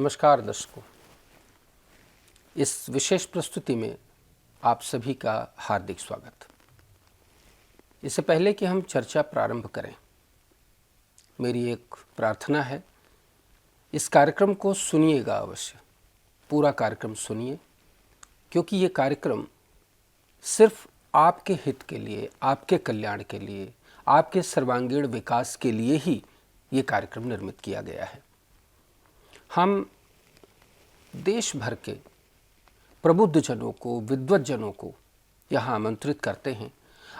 नमस्कार दर्शकों, इस विशेष प्रस्तुति में आप सभी का हार्दिक स्वागत। इससे पहले कि हम चर्चा प्रारंभ करें, मेरी एक प्रार्थना है, इस कार्यक्रम को सुनिएगा अवश्य, पूरा कार्यक्रम सुनिए, क्योंकि ये कार्यक्रम सिर्फ आपके हित के लिए, आपके कल्याण के लिए, आपके सर्वांगीण विकास के लिए ही ये कार्यक्रम निर्मित किया गया है। हम देश भर के प्रबुद्ध जनों को, विद्वत जनों को यहाँ आमंत्रित करते हैं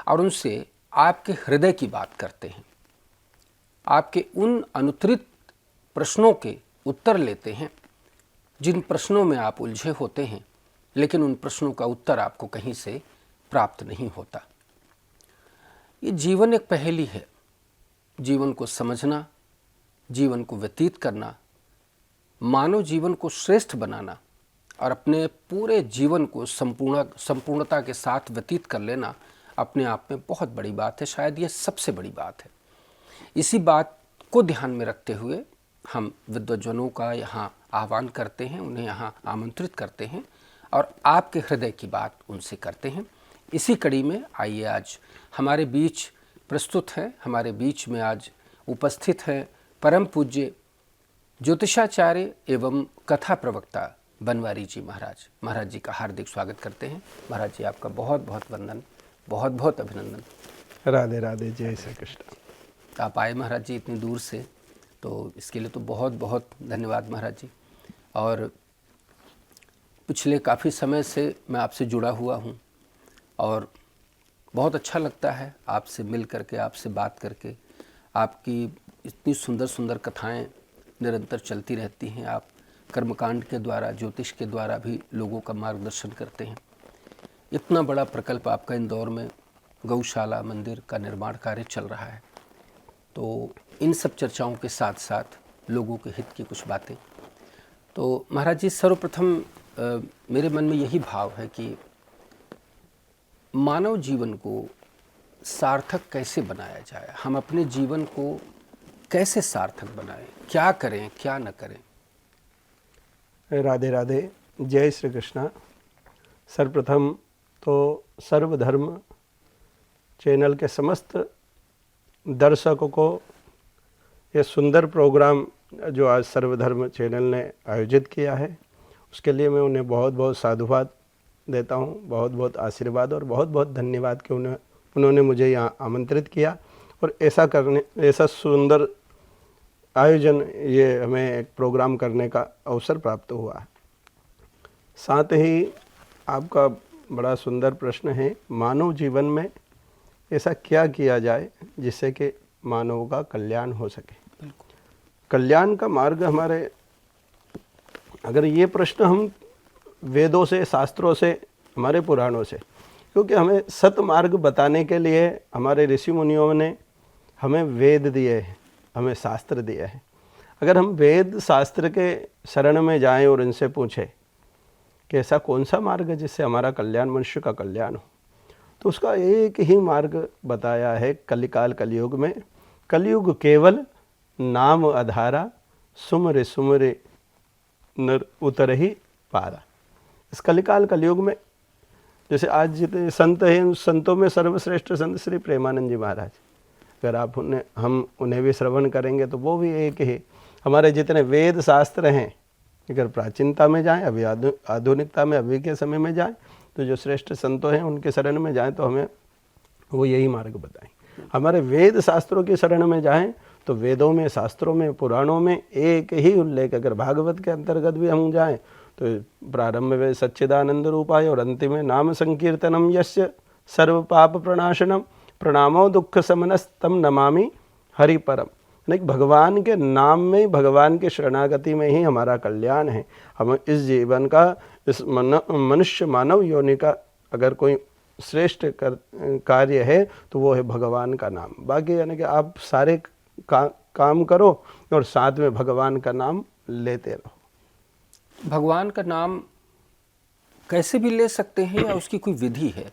और उनसे आपके हृदय की बात करते हैं। आपके उन अनुत्तरित प्रश्नों के उत्तर लेते हैं जिन प्रश्नों में आप उलझे होते हैं, लेकिन उन प्रश्नों का उत्तर आपको कहीं से प्राप्त नहीं होता। ये जीवन एक पहेली है। जीवन को समझना, जीवन को व्यतीत करना, मानव जीवन को श्रेष्ठ बनाना और अपने पूरे जीवन को संपूर्णता के साथ व्यतीत कर लेना अपने आप में बहुत बड़ी बात है। शायद ये सबसे बड़ी बात है। इसी बात को ध्यान में रखते हुए हम विद्वज्जनों का यहाँ आह्वान करते हैं, उन्हें यहाँ आमंत्रित करते हैं और आपके हृदय की बात उनसे करते हैं। इसी कड़ी में आइए आज हमारे बीच प्रस्तुत हैं, हमारे बीच में आज उपस्थित हैं परम पूज्य ज्योतिषाचार्य एवं कथा प्रवक्ता बनवारी जी महाराज। महाराज जी का हार्दिक स्वागत करते हैं। महाराज जी, आपका बहुत बहुत वंदन, बहुत बहुत अभिनंदन। राधे राधे, जय श्री कृष्ण। आप आए महाराज जी इतनी दूर से, तो इसके लिए तो बहुत बहुत धन्यवाद महाराज जी। और पिछले काफ़ी समय से मैं आपसे जुड़ा हुआ हूँ और बहुत अच्छा लगता है आपसे मिल करके, आपसे बात करके। आपकी इतनी सुंदर सुंदर कथाएं निरंतर चलती रहती हैं। आप कर्मकांड के द्वारा, ज्योतिष के द्वारा भी लोगों का मार्गदर्शन करते हैं। इतना बड़ा प्रकल्प आपका इंदौर में गौशाला मंदिर का निर्माण कार्य चल रहा है। तो इन सब चर्चाओं के साथ साथ लोगों के हित की कुछ बातें। तो महाराज जी, सर्वप्रथम मेरे मन में यही भाव है कि मानव जीवन को सार्थक कैसे बनाया जाए, हम अपने जीवन को कैसे सार्थक बनाएं, क्या करें क्या न करें। राधे राधे, जय श्री कृष्णा। सर्वप्रथम तो सर्वधर्म चैनल के समस्त दर्शकों को ये सुंदर प्रोग्राम जो आज सर्वधर्म चैनल ने आयोजित किया है, उसके लिए मैं उन्हें बहुत बहुत साधुवाद देता हूँ, बहुत बहुत आशीर्वाद और बहुत बहुत धन्यवाद कि उन्होंने मुझे यहाँ आमंत्रित किया और ऐसा सुंदर आयोजन, ये हमें एक प्रोग्राम करने का अवसर प्राप्त हुआ। साथ ही आपका बड़ा सुंदर प्रश्न है, मानव जीवन में ऐसा क्या किया जाए जिससे कि मानव का कल्याण हो सके। कल्याण का मार्ग हमारे, अगर ये प्रश्न हम वेदों से, शास्त्रों से, हमारे पुराणों से, क्योंकि हमें सत मार्ग बताने के लिए हमारे ऋषि मुनियों ने हमें वेद दिए हैं, हमें शास्त्र दिए हैं। अगर हम वेद शास्त्र के शरण में जाएं और इनसे पूछें कि ऐसा कौन सा मार्ग है जिससे हमारा कल्याण, मनुष्य का कल्याण हो, तो उसका एक ही मार्ग बताया है कलिकाल कलयुग में। कलयुग केवल नाम आधारा, सुमरे सुमरे नर उतर ही पारा। इस कलिकाल कलयुग में जैसे आज जितने संत हैं, उन संतों में सर्वश्रेष्ठ संत श्री प्रेमानंद जी महाराज, अगर आप हम उन्हें भी श्रवण करेंगे तो वो भी एक ही। हमारे जितने वेद शास्त्र हैं, अगर प्राचीनता में जाएं, अभी आधुनिकता में, अभी के समय में जाएं, तो जो श्रेष्ठ संतों हैं उनके शरण में जाएं तो हमें वो यही मार्ग बताएं। हमारे वेद शास्त्रों की शरण में जाएं तो वेदों में, शास्त्रों में, पुराणों में एक ही उल्लेख। अगर भागवत के अंतर्गत भी हम जाएं तो प्रारंभ में सच्चिदानंद रूपाय और अंतिम में नाम संकीर्तनम यस्य सर्व पाप प्रणाशनम प्रणामो दुख समनस्तम नमामि हरि परम। लेकिन भगवान के नाम में, भगवान के शरणागति में ही हमारा कल्याण है। हम इस जीवन का, इस मनुष्य मानव योनि का अगर कोई श्रेष्ठ कार्य है तो वो है भगवान का नाम। बाकी यानी कि आप सारे काम करो और साथ में भगवान का नाम लेते रहो। भगवान का नाम कैसे भी ले सकते हैं या उसकी कोई विधि है?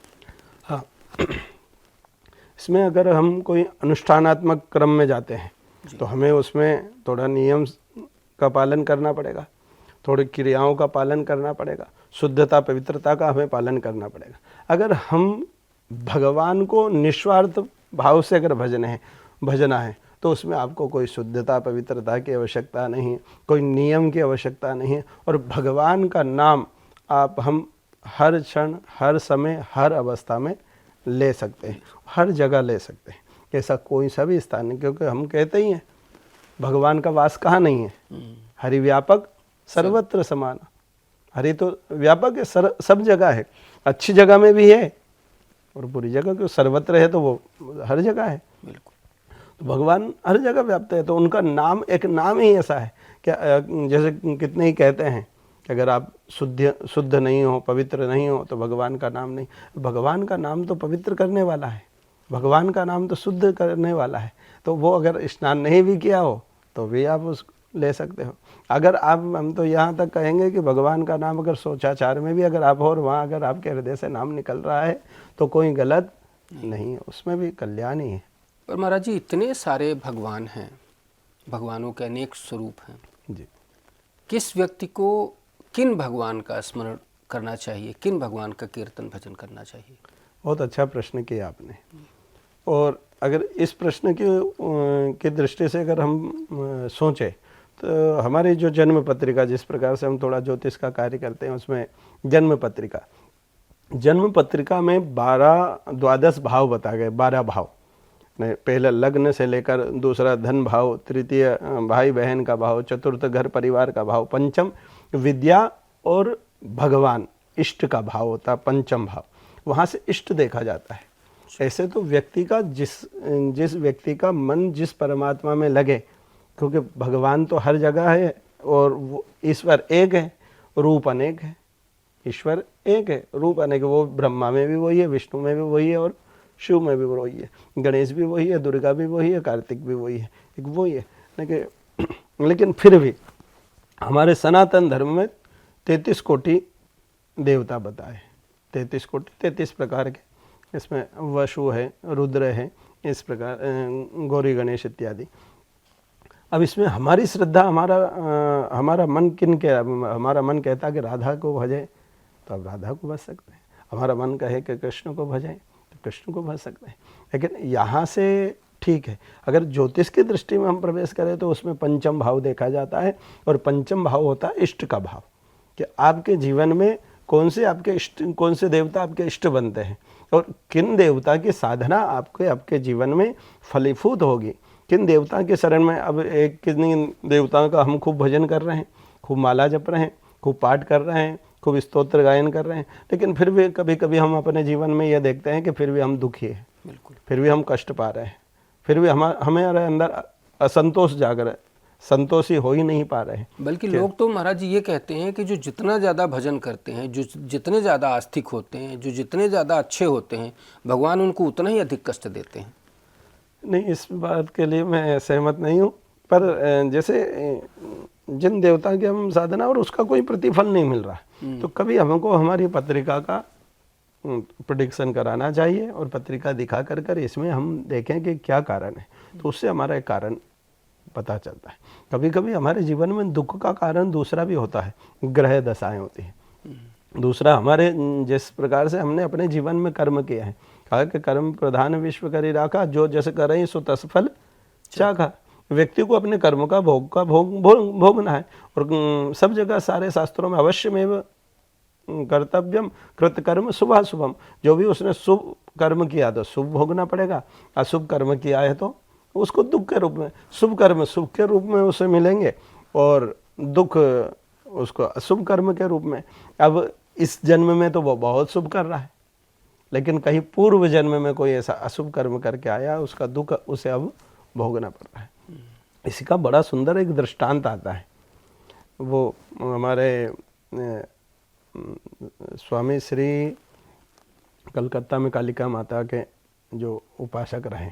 हाँ, इसमें अगर हम कोई अनुष्ठानात्मक क्रम में जाते हैं तो हमें उसमें थोड़ा नियम का पालन करना पड़ेगा। थोड़ी क्रियाओं का पालन करना पड़ेगा, शुद्धता पवित्रता का हमें पालन करना पड़ेगा। अगर हम भगवान को निस्वार्थ भाव से अगर भजना है तो उसमें आपको कोई शुद्धता पवित्रता की आवश्यकता नहीं है, कोई नियम की आवश्यकता नहीं है। और भगवान का नाम हम हर क्षण, हर समय, हर अवस्था में ले सकते हैं, हर जगह ले सकते हैं। ऐसा कोई सा भी स्थान नहीं, क्योंकि हम कहते ही हैं भगवान का वास कहाँ नहीं है। हरि व्यापक सर्वत्र समान। हरि तो व्यापक है, सब जगह है, अच्छी जगह में भी है और बुरी जगह, क्यों सर्वत्र है तो वो हर जगह है। बिल्कुल। तो भगवान हर जगह व्याप्त है। तो उनका नाम, एक नाम ही ऐसा है क्या, जैसे कितने ही कहते हैं कि अगर आप शुद्ध नहीं हो, पवित्र नहीं हो तो भगवान का नाम नहीं। भगवान का नाम तो पवित्र करने वाला है, भगवान का नाम तो शुद्ध करने वाला है। तो वो अगर स्नान नहीं भी किया हो तो भी आप उस ले सकते हो। अगर हम तो यहाँ तक कहेंगे कि भगवान का नाम अगर सोचाचार में भी अगर आप हो और वहाँ अगर आपके हृदय से नाम निकल रहा है तो कोई गलत नहीं है, उसमें भी कल्याण ही है। पर महाराज जी, इतने सारे भगवान हैं, भगवानों के अनेक स्वरूप हैं जी। किस व्यक्ति को किन भगवान का स्मरण करना चाहिए, किन भगवान का कीर्तन भजन करना चाहिए? बहुत अच्छा प्रश्न किया आपने। और अगर इस प्रश्न की दृष्टि से अगर हम सोचें तो हमारी जो जन्म पत्रिका, जिस प्रकार से हम थोड़ा ज्योतिष का कार्य करते हैं, उसमें जन्म पत्रिका में 12 भाव बताए गए। 12 भाव, पहला लग्न से लेकर दूसरा धन भाव, तृतीय भाई बहन का भाव, चतुर्थ घर परिवार का भाव, पंचम विद्या और भगवान इष्ट का भाव होता है, पंचम भाव। वहाँ से इष्ट देखा जाता है। ऐसे तो व्यक्ति का जिस व्यक्ति का मन जिस परमात्मा में लगे, क्योंकि भगवान तो हर जगह है और वो ईश्वर एक है, रूप अनेक है। ईश्वर एक है, रूप अनेक है। वो ब्रह्मा में भी वही है, विष्णु में भी वही है और शिव में भी वही है, गणेश भी वही है, दुर्गा भी वही है, कार्तिक भी वही है, एक वही है। लेकिन फिर भी हमारे सनातन धर्म में 33 कोटि देवता बताए, 33 कोटि, 33 प्रकार के। इसमें वसु है, रुद्र है, इस प्रकार गौरी गणेश इत्यादि। अब इसमें हमारी श्रद्धा, हमारा मन हमारा मन कहता है कि राधा को भजे तो अब राधा को भज सकते हैं, हमारा मन कहे कि कृष्ण को भजें तो कृष्ण को भज सकते हैं। लेकिन यहाँ से ठीक है, अगर ज्योतिष की दृष्टि में हम प्रवेश करें तो उसमें पंचम भाव देखा जाता है। और पंचम भाव होता है इष्ट का भाव, कि आपके जीवन में कौन से देवता आपके इष्ट बनते हैं और किन देवता की साधना आपके जीवन में फलीभूत होगी, किन देवता के शरण में। अब किन देवताओं का हम खूब भजन कर रहे हैं, खूब माला जप रहे हैं, खूब पाठ कर रहे हैं, खूब स्तोत्र गायन कर रहे हैं, लेकिन फिर भी कभी कभी हम अपने जीवन में यह देखते हैं कि फिर भी हम दुखी हैं, बिल्कुल, फिर भी हम कष्ट पा रहे हैं, फिर भी हमारे अंदर असंतोष जाग रहा है, संतोषी हो ही नहीं पा रहे हैं। बल्कि लोग तो महाराज जी ये कहते हैं कि जो जितना ज़्यादा भजन करते हैं, जो जितने ज़्यादा आस्तिक होते हैं, जो जितने ज़्यादा अच्छे होते हैं, भगवान उनको उतना ही अधिक कष्ट देते हैं। नहीं, इस बात के लिए मैं सहमत नहीं हूँ। पर जैसे जिन देवता की हम साधना और उसका कोई प्रतिफल नहीं मिल रहा है, तो कभी हमको हमारी पत्रिका का प्रेडिक्शन कराना चाहिए और पत्रिका दिखा कर इसमें हम देखें कि क्या कारण है, तो उससे हमारा एक कारण पता चलता है। कभी कभी हमारे जीवन में दुख का कारण दूसरा भी होता है, ग्रह दशाएं होती हैं। दूसरा, हमारे जिस प्रकार से हमने अपने जीवन में कर्म किया है, कहा कि कर्म प्रधान विश्व करी राखा, जो जैसे करें सो तस फल चाखा। व्यक्ति को अपने कर्म का भोगना है। और सब जगह सारे शास्त्रों में अवश्य में कर्तव्यम कृतकर्म शुभाशुभम, जो भी उसने शुभ कर्म किया तो शुभ भोगना पड़ेगा, अशुभ कर्म किया है तो उसको दुख के रूप में, शुभ कर्म शुभ के रूप में उसे मिलेंगे और दुख उसको अशुभ कर्म के रूप में। अब इस जन्म में तो वो बहुत शुभ कर रहा है, लेकिन कहीं पूर्व जन्म में कोई ऐसा अशुभ कर्म करके आया, उसका दुख उसे अब भोगना पड़ रहा है। इसी का बड़ा सुंदर एक दृष्टांत आता है। वो हमारे स्वामी श्री कलकत्ता में कालिका माता के जो उपासक रहे,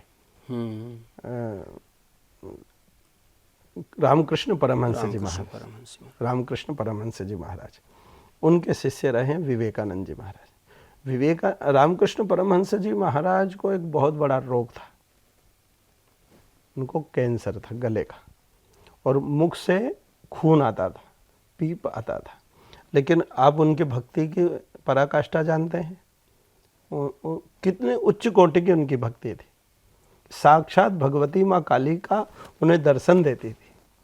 रामकृष्ण परमहंस जी महाराज, रामकृष्ण परमहंस जी महाराज, उनके शिष्य रहे विवेकानंद जी महाराज। रामकृष्ण परमहंस जी महाराज को एक बहुत बड़ा रोग था, उनको कैंसर था गले का, और मुख से खून आता था, पी पाता था। लेकिन आप उनकी भक्ति की पराकाष्ठा जानते हैं, वो कितने उच्च कोटि की उनकी भक्ति थी। साक्षात भगवती माँ काली का उन्हें दर्शन देती थी,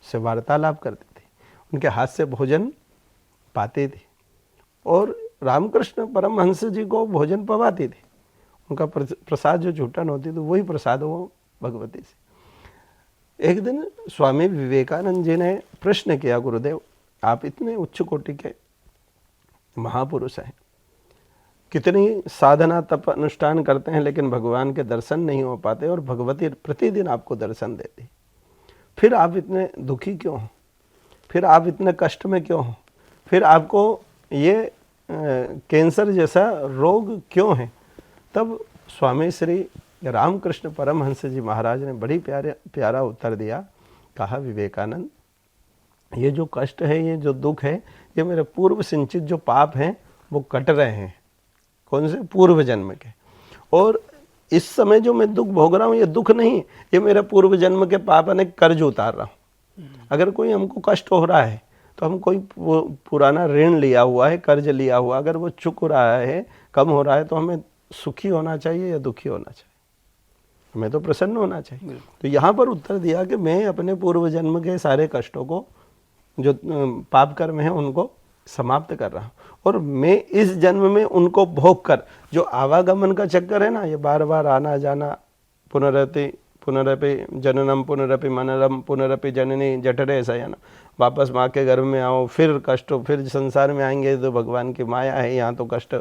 उससे वार्तालाप करती थी, उनके हाथ से भोजन पाती थी और रामकृष्ण परमहंस जी को भोजन पवाती थी। उनका प्रसाद जो झूठन होती थी वही प्रसाद वो भगवती से। एक दिन स्वामी विवेकानंद जी ने प्रश्न किया, गुरुदेव आप इतने उच्च कोटि के महापुरुष हैं, कितनी साधना तप अनुष्ठान करते हैं, लेकिन भगवान के दर्शन नहीं हो पाते और भगवती प्रतिदिन आपको दर्शन देती, फिर आप इतने दुखी क्यों हो, फिर आप इतने कष्ट में क्यों हो, फिर आपको ये कैंसर जैसा रोग क्यों है? तब स्वामी श्री रामकृष्ण परमहंस जी महाराज ने बड़ी प्यारा उत्तर दिया। कहा, विवेकानंद ये जो कष्ट है, ये जो दुख है, ये मेरे पूर्व संचित जो पाप हैं वो कट रहे हैं। कौन से? पूर्व जन्म के। और इस समय जो मैं दुख भोग रहा हूँ, ये दुख नहीं, ये मेरे पूर्व जन्म के पाप अनेक कर्ज उतार रहा हूँ। अगर कोई हमको कष्ट हो रहा है तो हम कोई पुराना ऋण लिया हुआ है, कर्ज लिया हुआ, अगर वो चुक रहा है, कम हो रहा है, तो हमें सुखी होना चाहिए या दुखी होना चाहिए? हमें तो प्रसन्न होना चाहिए। तो यहाँ पर उत्तर दिया कि मैं अपने पूर्व जन्म के सारे कष्टों को, जो पाप कर्म है, उनको समाप्त कर रहा हूँ और मैं इस जन्म में उनको भोग कर, जो आवागमन का चक्कर है ना, ये बार बार आना जाना, पुनरपि जननम पुनरपि मननम पुनरपि जननी जठरे शयन, वापस माँ के गर्भ में आओ, फिर कष्ट, फिर संसार में आएंगे तो भगवान की माया है, यहाँ तो कष्ट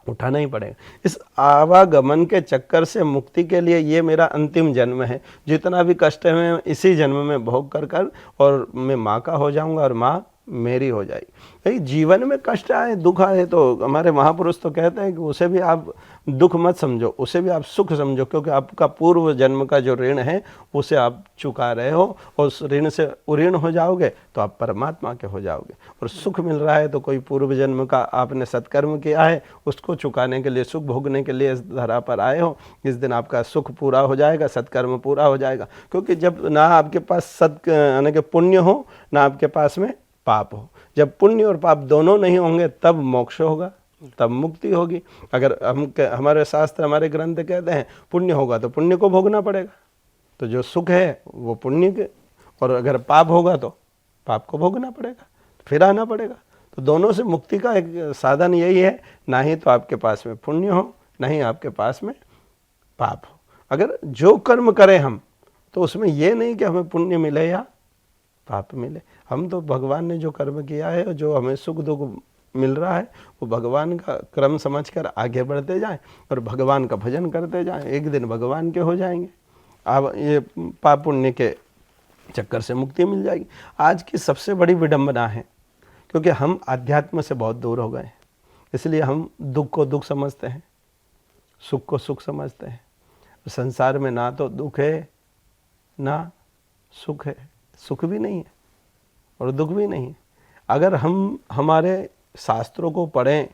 उठाना ही पड़ेगा। इस आवागमन के चक्कर से मुक्ति के लिए ये मेरा अंतिम जन्म है। जितना भी कष्ट है मैं इसी जन्म में भोग कर और मैं माँ का हो जाऊंगा और माँ मेरी हो जाएगी। भाई जीवन में कष्ट आए, दुख आए, तो हमारे महापुरुष तो कहते हैं कि उसे भी आप दुख मत समझो, उसे भी आप सुख समझो, क्योंकि आपका पूर्व जन्म का जो ऋण है उसे आप चुका रहे हो और उस ऋण से उऋण हो जाओगे तो आप परमात्मा के हो जाओगे। और सुख मिल रहा है तो कोई पूर्व जन्म का आपने सत्कर्म किया है, उसको चुकाने के लिए, सुख भोगने के लिए इस धरा पर आए हो। इस दिन आपका सुख पूरा हो जाएगा, सत्कर्म पूरा हो जाएगा। क्योंकि जब ना आपके पास यानी कि पुण्य हो, ना आपके पास में पाप हो, जब पुण्य और पाप दोनों नहीं होंगे तब मोक्ष होगा, तब मुक्ति होगी। अगर हमारे शास्त्र, हमारे ग्रंथ कहते हैं पुण्य होगा तो पुण्य को भोगना पड़ेगा, तो जो सुख है वो पुण्य के, और अगर पाप होगा तो पाप को भोगना पड़ेगा, फिर आना पड़ेगा। तो दोनों से मुक्ति का एक साधन यही है, ना ही तो आपके पास में पुण्य हो, ना ही आपके पास में पाप हो। अगर जो कर्म करें हम, तो उसमें ये नहीं कि हमें पुण्य मिले या पाप मिले। हम तो भगवान ने जो कर्म किया है, जो हमें सुख दुख मिल रहा है, वो भगवान का क्रम समझकर आगे बढ़ते जाएं और भगवान का भजन करते जाएं। एक दिन भगवान के हो जाएंगे। अब ये पाप पुण्य के चक्कर से मुक्ति मिल जाएगी। आज की सबसे बड़ी विडंबना है, क्योंकि हम अध्यात्म से बहुत दूर हो गए, इसलिए हम दुख को दुख समझते हैं, सुख को सुख समझते हैं। संसार में ना तो दुख है ना सुख है, सुख भी नहीं है और दुख भी नहीं है। अगर हम हमारे शास्त्रों को पढ़ें,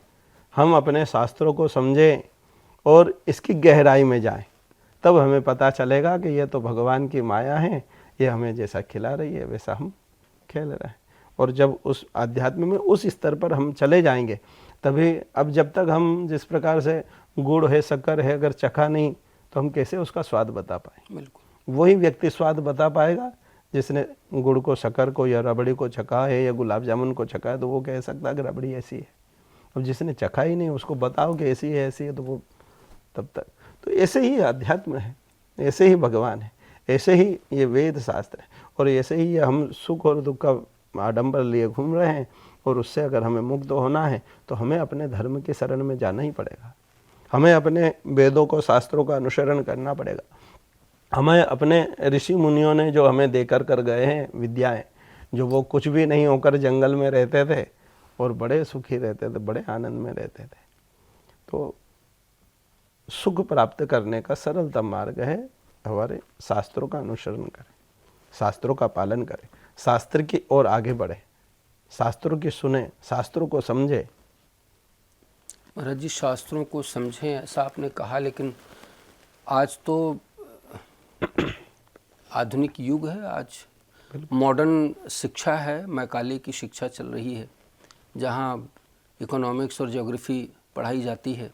हम अपने शास्त्रों को समझें और इसकी गहराई में जाएं, तब हमें पता चलेगा कि ये तो भगवान की माया है, ये हमें जैसा खिला रही है वैसा हम खेल रहे हैं। और जब उस अध्यात्म में उस स्तर पर हम चले जाएंगे, तभी, अब जब तक हम जिस प्रकार से गुड़ है, शक्कर है, अगर चखा नहीं तो हम कैसे उसका स्वाद बता पाए? बिल्कुल वही व्यक्ति स्वाद बता पाएगा जिसने गुड़ को, शक्कर को या रबड़ी को चखा है या गुलाब जामुन को चखा है, तो वो कह सकता है कि रबड़ी ऐसी है। अब जिसने चखा ही नहीं, उसको बताओ कि ऐसी है ऐसी है, तो वो तब तक। तो ऐसे ही अध्यात्म है, ऐसे ही भगवान है, ऐसे ही ये वेद शास्त्र है, और ऐसे ही हम सुख और दुख का आडंबर लिए घूम रहे हैं। और उससे अगर हमें मुक्त होना है तो हमें अपने धर्म के शरण में जाना ही पड़ेगा। हमें अपने वेदों को, शास्त्रों का अनुसरण करना पड़ेगा। हमें अपने ऋषि मुनियों ने जो हमें देकर कर गए हैं विद्याएं, जो वो कुछ भी नहीं होकर जंगल में रहते थे और बड़े सुखी रहते थे, बड़े आनंद में रहते थे। तो सुख प्राप्त करने का सरलतम मार्ग है हमारे शास्त्रों का अनुसरण करें, शास्त्रों का पालन करें, शास्त्र की ओर आगे बढ़े, शास्त्रों की सुने, शास्त्रों को समझे। महाराज जी, शास्त्रों को समझें ऐसा आपने कहा, लेकिन आज तो आधुनिक युग है। आज मॉडर्न शिक्षा है, मैकाले की शिक्षा चल रही है, जहाँ इकोनॉमिक्स और ज्योग्राफी पढ़ाई जाती है।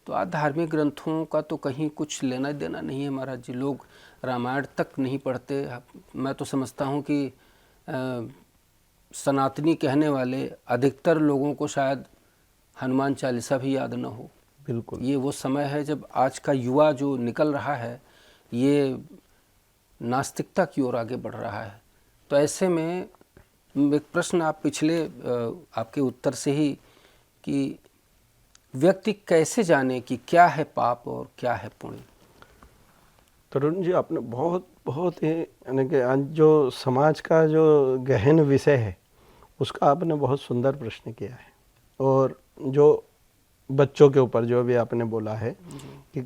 तो आज धार्मिक ग्रंथों का तो कहीं कुछ लेना देना नहीं है महाराज जी। लोग रामायण तक नहीं पढ़ते। मैं तो समझता हूँ कि सनातनी कहने वाले अधिकतर लोगों को शायद हनुमान चालीसा भी याद न हो। बिल्कुल, ये वो समय है जब आज का युवा जो निकल रहा है ये नास्तिकता की ओर आगे बढ़ रहा है। तो ऐसे में एक प्रश्न आप पिछले आपके उत्तर से ही कि व्यक्ति कैसे जाने कि क्या है पाप और क्या है पुण्य। तरुण जी, आपने बहुत बहुत ही यानी कि आज जो समाज का जो गहन विषय है उसका आपने बहुत सुंदर प्रश्न किया है। और जो बच्चों के ऊपर जो भी आपने बोला है कि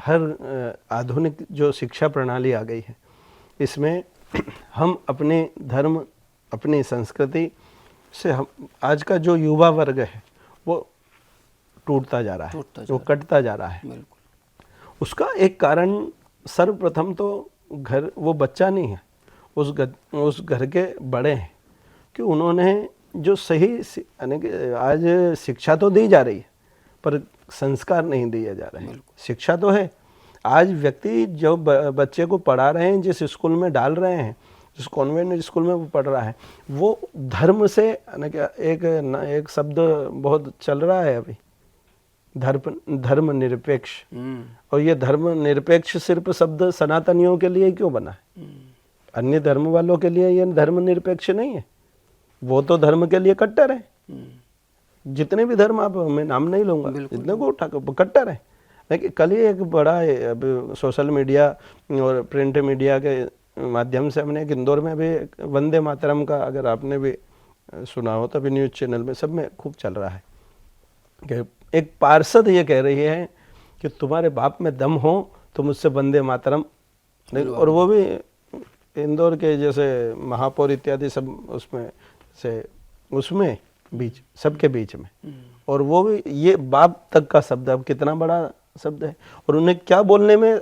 हर आधुनिक जो शिक्षा प्रणाली आ गई है इसमें हम अपने धर्म, अपनी संस्कृति से हम आज का जो युवा वर्ग है वो टूटता जा रहा है, वो कटता जा रहा है। बिल्कुल। उसका एक कारण सर्वप्रथम तो घर, वो बच्चा नहीं है, उस घर के बड़े हैं कि उन्होंने जो सही यानी कि आज शिक्षा तो दी जा रही है पर संस्कार नहीं दिए जा रहे हैं। शिक्षा तो है, आज व्यक्ति जो बच्चे को पढ़ा रहे हैं, जिस स्कूल में डाल रहे हैं, जिस कॉन्वेंट स्कूल में वो पढ़ रहा है, वो धर्म से यानी कि एक शब्द बहुत चल रहा है अभी, धर्म निरपेक्ष। और ये धर्म निरपेक्ष सिर्फ शब्द सनातनियों के लिए क्यों बना है? अन्य धर्म वालों के लिए ये धर्म निरपेक्ष नहीं है, वो तो धर्म के लिए कट्टर है। जितने भी धर्म, आप मैं नाम नहीं लूंगा, जितने को उठा कट्टर है। लेकिन कल ही एक बड़ा सोशल मीडिया और प्रिंट मीडिया के माध्यम से हमने एक इंदौर में भी वंदे मातरम का, अगर आपने भी सुना हो तो अभी न्यूज़ चैनल में सब में खूब चल रहा है कि एक पार्षद ये कह रही है कि तुम्हारे बाप में दम हो तो मुझसे वंदे मातरम। और वो भी इंदौर के जैसे महापौर इत्यादि सब उसमें बीच, सबके बीच में, और वो भी ये बाप तक का शब्द, अब कितना बड़ा शब्द है। और उन्हें क्या बोलने में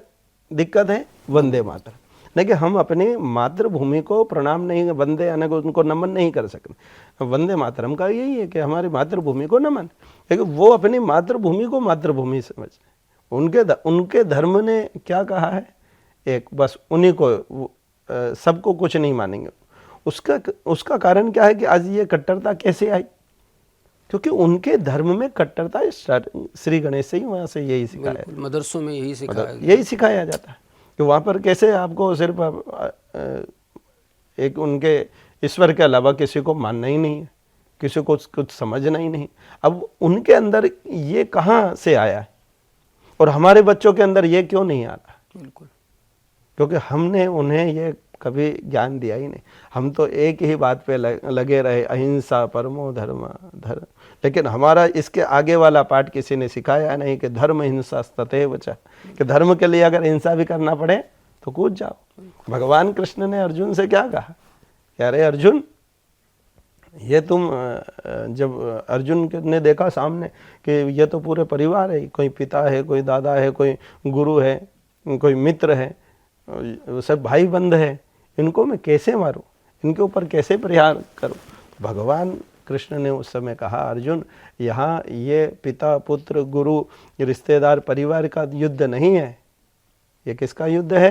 दिक्कत है? वंदे मातरम। लेकिन हम अपनी मातृभूमि को प्रणाम नहीं, वंदे यानी कि उनको नमन नहीं कर सकते। वंदे मातरम का यही है कि हमारी मातृभूमि को नमन, लेकिन वो अपनी मातृभूमि को मातृभूमि समझ, उनके धर्म ने क्या कहा है, एक बस उन्हीं को, सबको कुछ नहीं मानेंगे। उसका कारण क्या है कि आज ये कट्टरता कैसे आई? क्योंकि उनके धर्म में कट्टरता श्री गणेश से ही, वहाँ से यही सिखाया, मदरसों में यही सिखाया जाता है कि वहाँ पर कैसे आपको सिर्फ एक उनके ईश्वर के अलावा किसी को मानना ही नहीं है, किसी को कुछ समझना ही नहीं। अब उनके अंदर ये कहाँ से आया है और हमारे बच्चों के अंदर ये क्यों नहीं आ रहा? बिल्कुल, क्योंकि हमने उन्हें ये कभी ज्ञान दिया ही नहीं। हम तो एक ही बात पे लगे रहे, अहिंसा परमो धर्म। लेकिन हमारा इसके आगे वाला पार्ट किसी ने सिखाया नहीं कि धर्म हिंसा तथैव च, कि धर्म के लिए अगर हिंसा भी करना पड़े तो कूद जाओ। भगवान कृष्ण ने अर्जुन से क्या कहा कि अरे अर्जुन, ये तुम, जब अर्जुन ने देखा सामने कि ये तो पूरे परिवार है, कोई पिता है, कोई दादा है, कोई गुरु है, कोई मित्र है, सब भाई बंद है, इनको मैं कैसे मारूं, इनके ऊपर कैसे प्रहार करूं? भगवान कृष्ण ने उस समय कहा, अर्जुन, यहाँ ये पिता पुत्र गुरु रिश्तेदार परिवार का युद्ध नहीं है, ये किसका युद्ध है?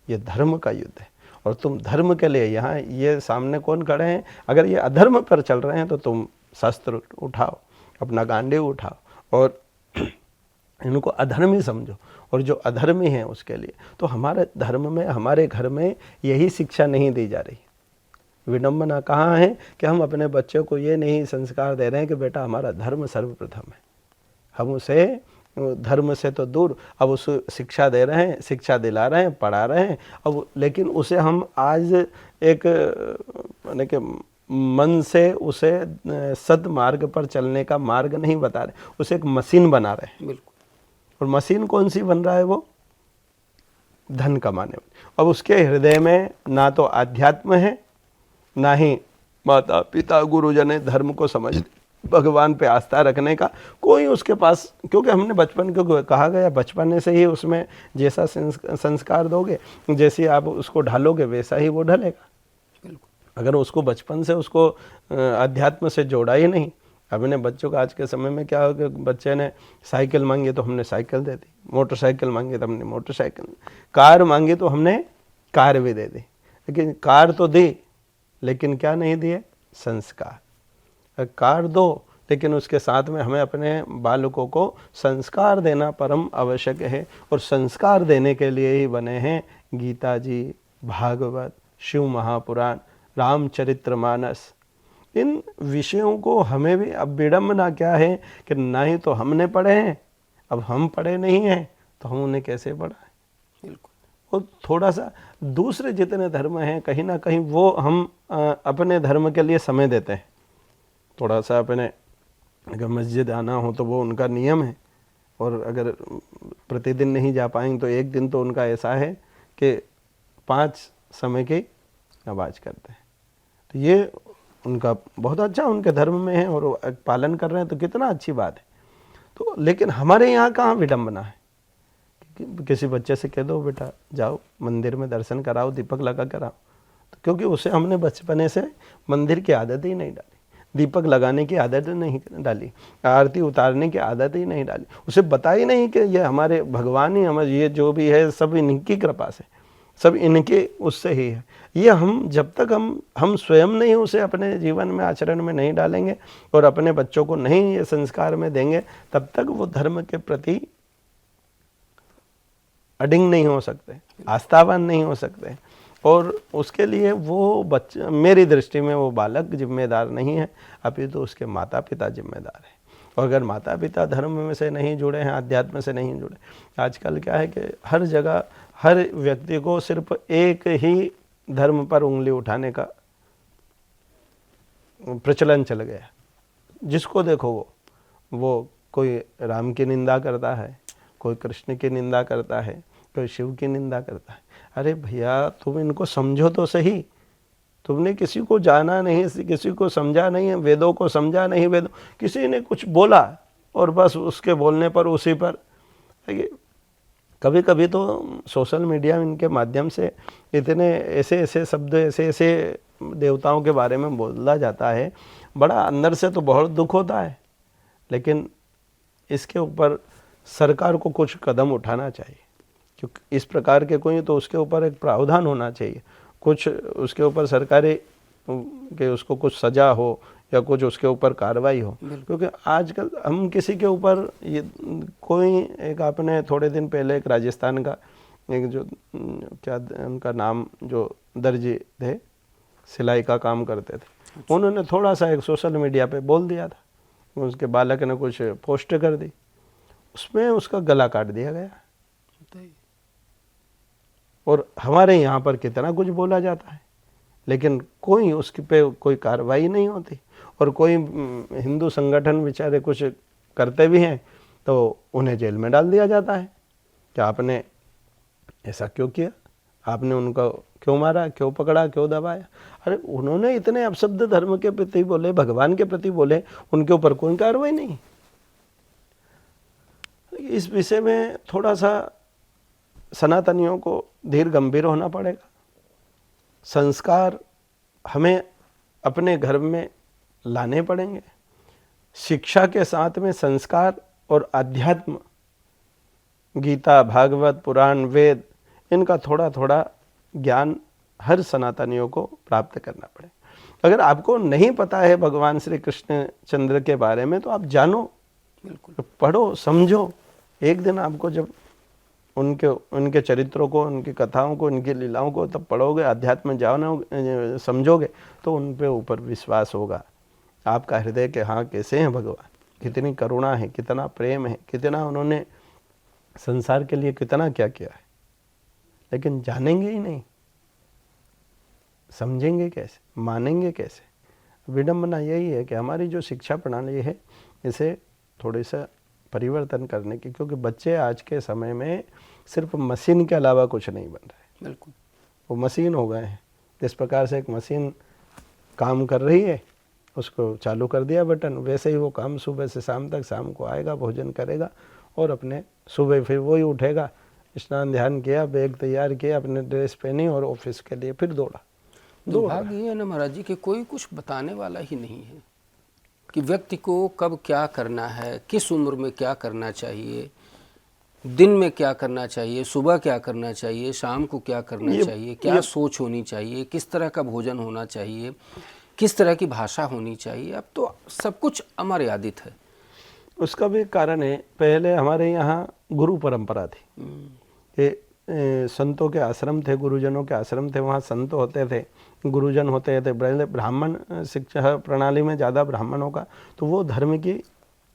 ये धर्म का युद्ध है। और तुम धर्म के लिए यहाँ, ये सामने कौन खड़े हैं? अगर ये अधर्म पर चल रहे हैं तो तुम शस्त्र उठाओ, अपना गांडीव उठाओ और इनको अधर्मी समझो, और जो अधर्मी है उसके लिए। तो हमारे धर्म में, हमारे घर में यही शिक्षा नहीं दी जा रही। विडंबना कहाँ है कि हम अपने बच्चों को ये नहीं संस्कार दे रहे हैं कि बेटा हमारा धर्म सर्वप्रथम है, हम उसे धर्म से तो दूर, अब उसे शिक्षा दे रहे हैं, शिक्षा दिला रहे हैं, पढ़ा रहे हैं, अब लेकिन उसे हम आज एक यानी कि मन से उसे सद्मार्ग पर चलने का मार्ग नहीं बता रहे, उसे एक मशीन बना रहे हैं। बिल्कुल। और मशीन कौन सी बन रहा है? वो धन कमाने वाली। अब उसके हृदय में ना तो आध्यात्म है, ना ही माता पिता गुरुजन धर्म को समझ भगवान पे आस्था रखने का कोई उसके पास, क्योंकि हमने बचपन को कहा गया बचपन से ही उसमें जैसा संस्कार दोगे, जैसे आप उसको ढालोगे वैसा ही वो ढलेगा। अगर उसको बचपन से उसको अध्यात्म से जोड़ा ही नहीं, अपने बच्चों का आज के समय में क्या हो कि बच्चे ने साइकिल मांगी तो हमने साइकिल दे दी, मोटरसाइकिल मांगी तो हमने मोटरसाइकिल, कार मांगी तो हमने कार भी दे दी, लेकिन कार तो दी लेकिन क्या नहीं दिए, संस्कार। कार दो लेकिन उसके साथ में हमें अपने बालकों को संस्कार देना परम आवश्यक है, और संस्कार देने के लिए ही बने हैं गीता जी, भागवत, शिव महापुराण, रामचरितमानस। इन विषयों को हमें भी, अब विडंबना क्या है कि ना ही तो हमने पढ़े हैं, अब हम पढ़े नहीं हैं तो हम उन्हें कैसे पढ़ाएं। बिल्कुल। और थोड़ा सा दूसरे जितने धर्म हैं कहीं ना कहीं वो हम अपने धर्म के लिए समय देते हैं, थोड़ा सा अपने, अगर मस्जिद आना हो तो वो उनका नियम है, और अगर प्रतिदिन नहीं जा पाएंगे तो एक दिन तो उनका ऐसा है कि 5 समय की नमाज करते हैं। तो ये उनका बहुत अच्छा उनके धर्म में है और पालन कर रहे हैं, तो कितना अच्छी बात है। तो लेकिन हमारे यहाँ कहाँ विडंबना है कि किसी बच्चे से कह दो बेटा जाओ मंदिर में दर्शन कराओ, दीपक लगा कराओ, तो क्योंकि उसे हमने बचपने से मंदिर की आदत ही नहीं डाली, दीपक लगाने की आदत नहीं डाली, आरती उतारने की आदत ही नहीं डाली, उसे बता ही नहीं कि ये हमारे भगवान ही, हमारे ये जो भी है सब इनकी कृपा से, सब इनके उससे ही है। ये हम जब तक हम स्वयं नहीं उसे अपने जीवन में आचरण में नहीं डालेंगे और अपने बच्चों को नहीं ये संस्कार में देंगे, तब तक वो धर्म के प्रति अडिंग नहीं हो सकते, आस्थावान नहीं हो सकते, और उसके लिए वो बच्चा, मेरी दृष्टि में वो बालक जिम्मेदार नहीं है, अभी तो उसके माता पिता जिम्मेदार है। और अगर माता पिता धर्म में से नहीं जुड़े हैं, अध्यात्म से नहीं जुड़े, आजकल क्या है कि हर जगह हर व्यक्ति को सिर्फ एक ही धर्म पर उंगली उठाने का प्रचलन चल गया। जिसको देखो वो कोई राम की निंदा करता है, कोई कृष्ण की निंदा करता है, कोई शिव की निंदा करता है। अरे भैया तुम इनको समझो तो सही, तुमने किसी को जाना नहीं, किसी को समझा नहीं, वेदों को समझा नहीं, वेदों किसी ने कुछ बोला और बस उसके बोलने पर उसी पर। कभी कभी तो सोशल मीडिया इनके माध्यम से इतने ऐसे ऐसे शब्द, ऐसे ऐसे देवताओं के बारे में बोला जाता है, बड़ा अंदर से तो बहुत दुख होता है, लेकिन इसके ऊपर सरकार को कुछ कदम उठाना चाहिए, क्योंकि इस प्रकार के कोई तो उसके ऊपर एक प्रावधान होना चाहिए, कुछ उसके ऊपर सरकारी के उसको कुछ सजा हो या कुछ उसके ऊपर कार्रवाई हो। क्योंकि आजकल हम किसी के ऊपर ये कोई, एक आपने थोड़े दिन पहले एक राजस्थान का एक जो क्या उनका नाम, जो दर्जी थे, सिलाई का काम करते थे, उन्होंने थोड़ा सा एक सोशल मीडिया पे बोल दिया था, उसके बालक ने कुछ पोस्ट कर दी, उसमें उसका गला काट दिया गया। और हमारे यहाँ पर कितना कुछ बोला जाता है, लेकिन कोई उसके पे कोई कार्रवाई नहीं होती, और कोई हिंदू संगठन बेचारे कुछ करते भी हैं तो उन्हें जेल में डाल दिया जाता है कि आपने ऐसा क्यों किया, आपने उनको क्यों मारा, क्यों पकड़ा, क्यों दबाया। अरे उन्होंने इतने अपशब्द धर्म के प्रति बोले, भगवान के प्रति बोले, उनके ऊपर कोई कार्रवाई नहीं। इस विषय में थोड़ा सा सनातनियों को धीर गंभीर होना पड़ेगा। संस्कार हमें अपने घर में लाने पड़ेंगे। शिक्षा के साथ में संस्कार और अध्यात्म, गीता, भागवत, पुराण, वेद, इनका थोड़ा थोड़ा ज्ञान हर सनातनियों को प्राप्त करना पड़ेगा। अगर आपको नहीं पता है भगवान श्री कृष्ण चंद्र के बारे में, तो आप जानो, बिल्कुल पढ़ो, समझो। एक दिन आपको जब उनके चरित्रों को, उनकी कथाओं को, उनकी लीलाओं को तब पढ़ोगे, अध्यात्म जानो, समझोगे, तो उन पे ऊपर विश्वास होगा आपका हृदय के, हाँ कैसे हैं भगवान, कितनी करुणा है, कितना प्रेम है, कितना उन्होंने संसार के लिए कितना क्या किया है। लेकिन जानेंगे ही नहीं, समझेंगे कैसे, मानेंगे कैसे। विडंबना यही है कि हमारी जो शिक्षा प्रणाली है, इसे थोड़ी सा परिवर्तन करने की, क्योंकि बच्चे आज के समय में सिर्फ मशीन के अलावा कुछ नहीं बन रहे। बिल्कुल वो मशीन हो गए हैं। जिस प्रकार से एक मशीन काम कर रही है, उसको चालू कर दिया बटन, वैसे ही वो काम सुबह से शाम तक, शाम को आएगा, भोजन करेगा और अपने सुबह फिर वही उठेगा, स्नान ध्यान किया, बैग तैयार किया, अपने ड्रेस पहनी और ऑफिस के लिए फिर दौड़ा। दुर्भाग्य ये है ना महाराज जी कि कोई कुछ बताने वाला ही नहीं है कि व्यक्ति को कब क्या करना है, किस उम्र में क्या करना चाहिए, दिन में क्या करना चाहिए, सुबह क्या करना चाहिए, शाम को क्या करना चाहिए, क्या सोच होनी चाहिए, किस तरह का भोजन होना चाहिए, किस तरह की भाषा होनी चाहिए। अब तो सब कुछ अमर्यादित है। उसका भी कारण है, पहले हमारे यहाँ गुरु परंपरा थी कि संतों के आश्रम थे, गुरुजनों के आश्रम थे, वहाँ संत होते थे, गुरुजन होते थे। ब्राह्मण शिक्षा प्रणाली में ज़्यादा ब्राह्मणों का, तो वो धर्म की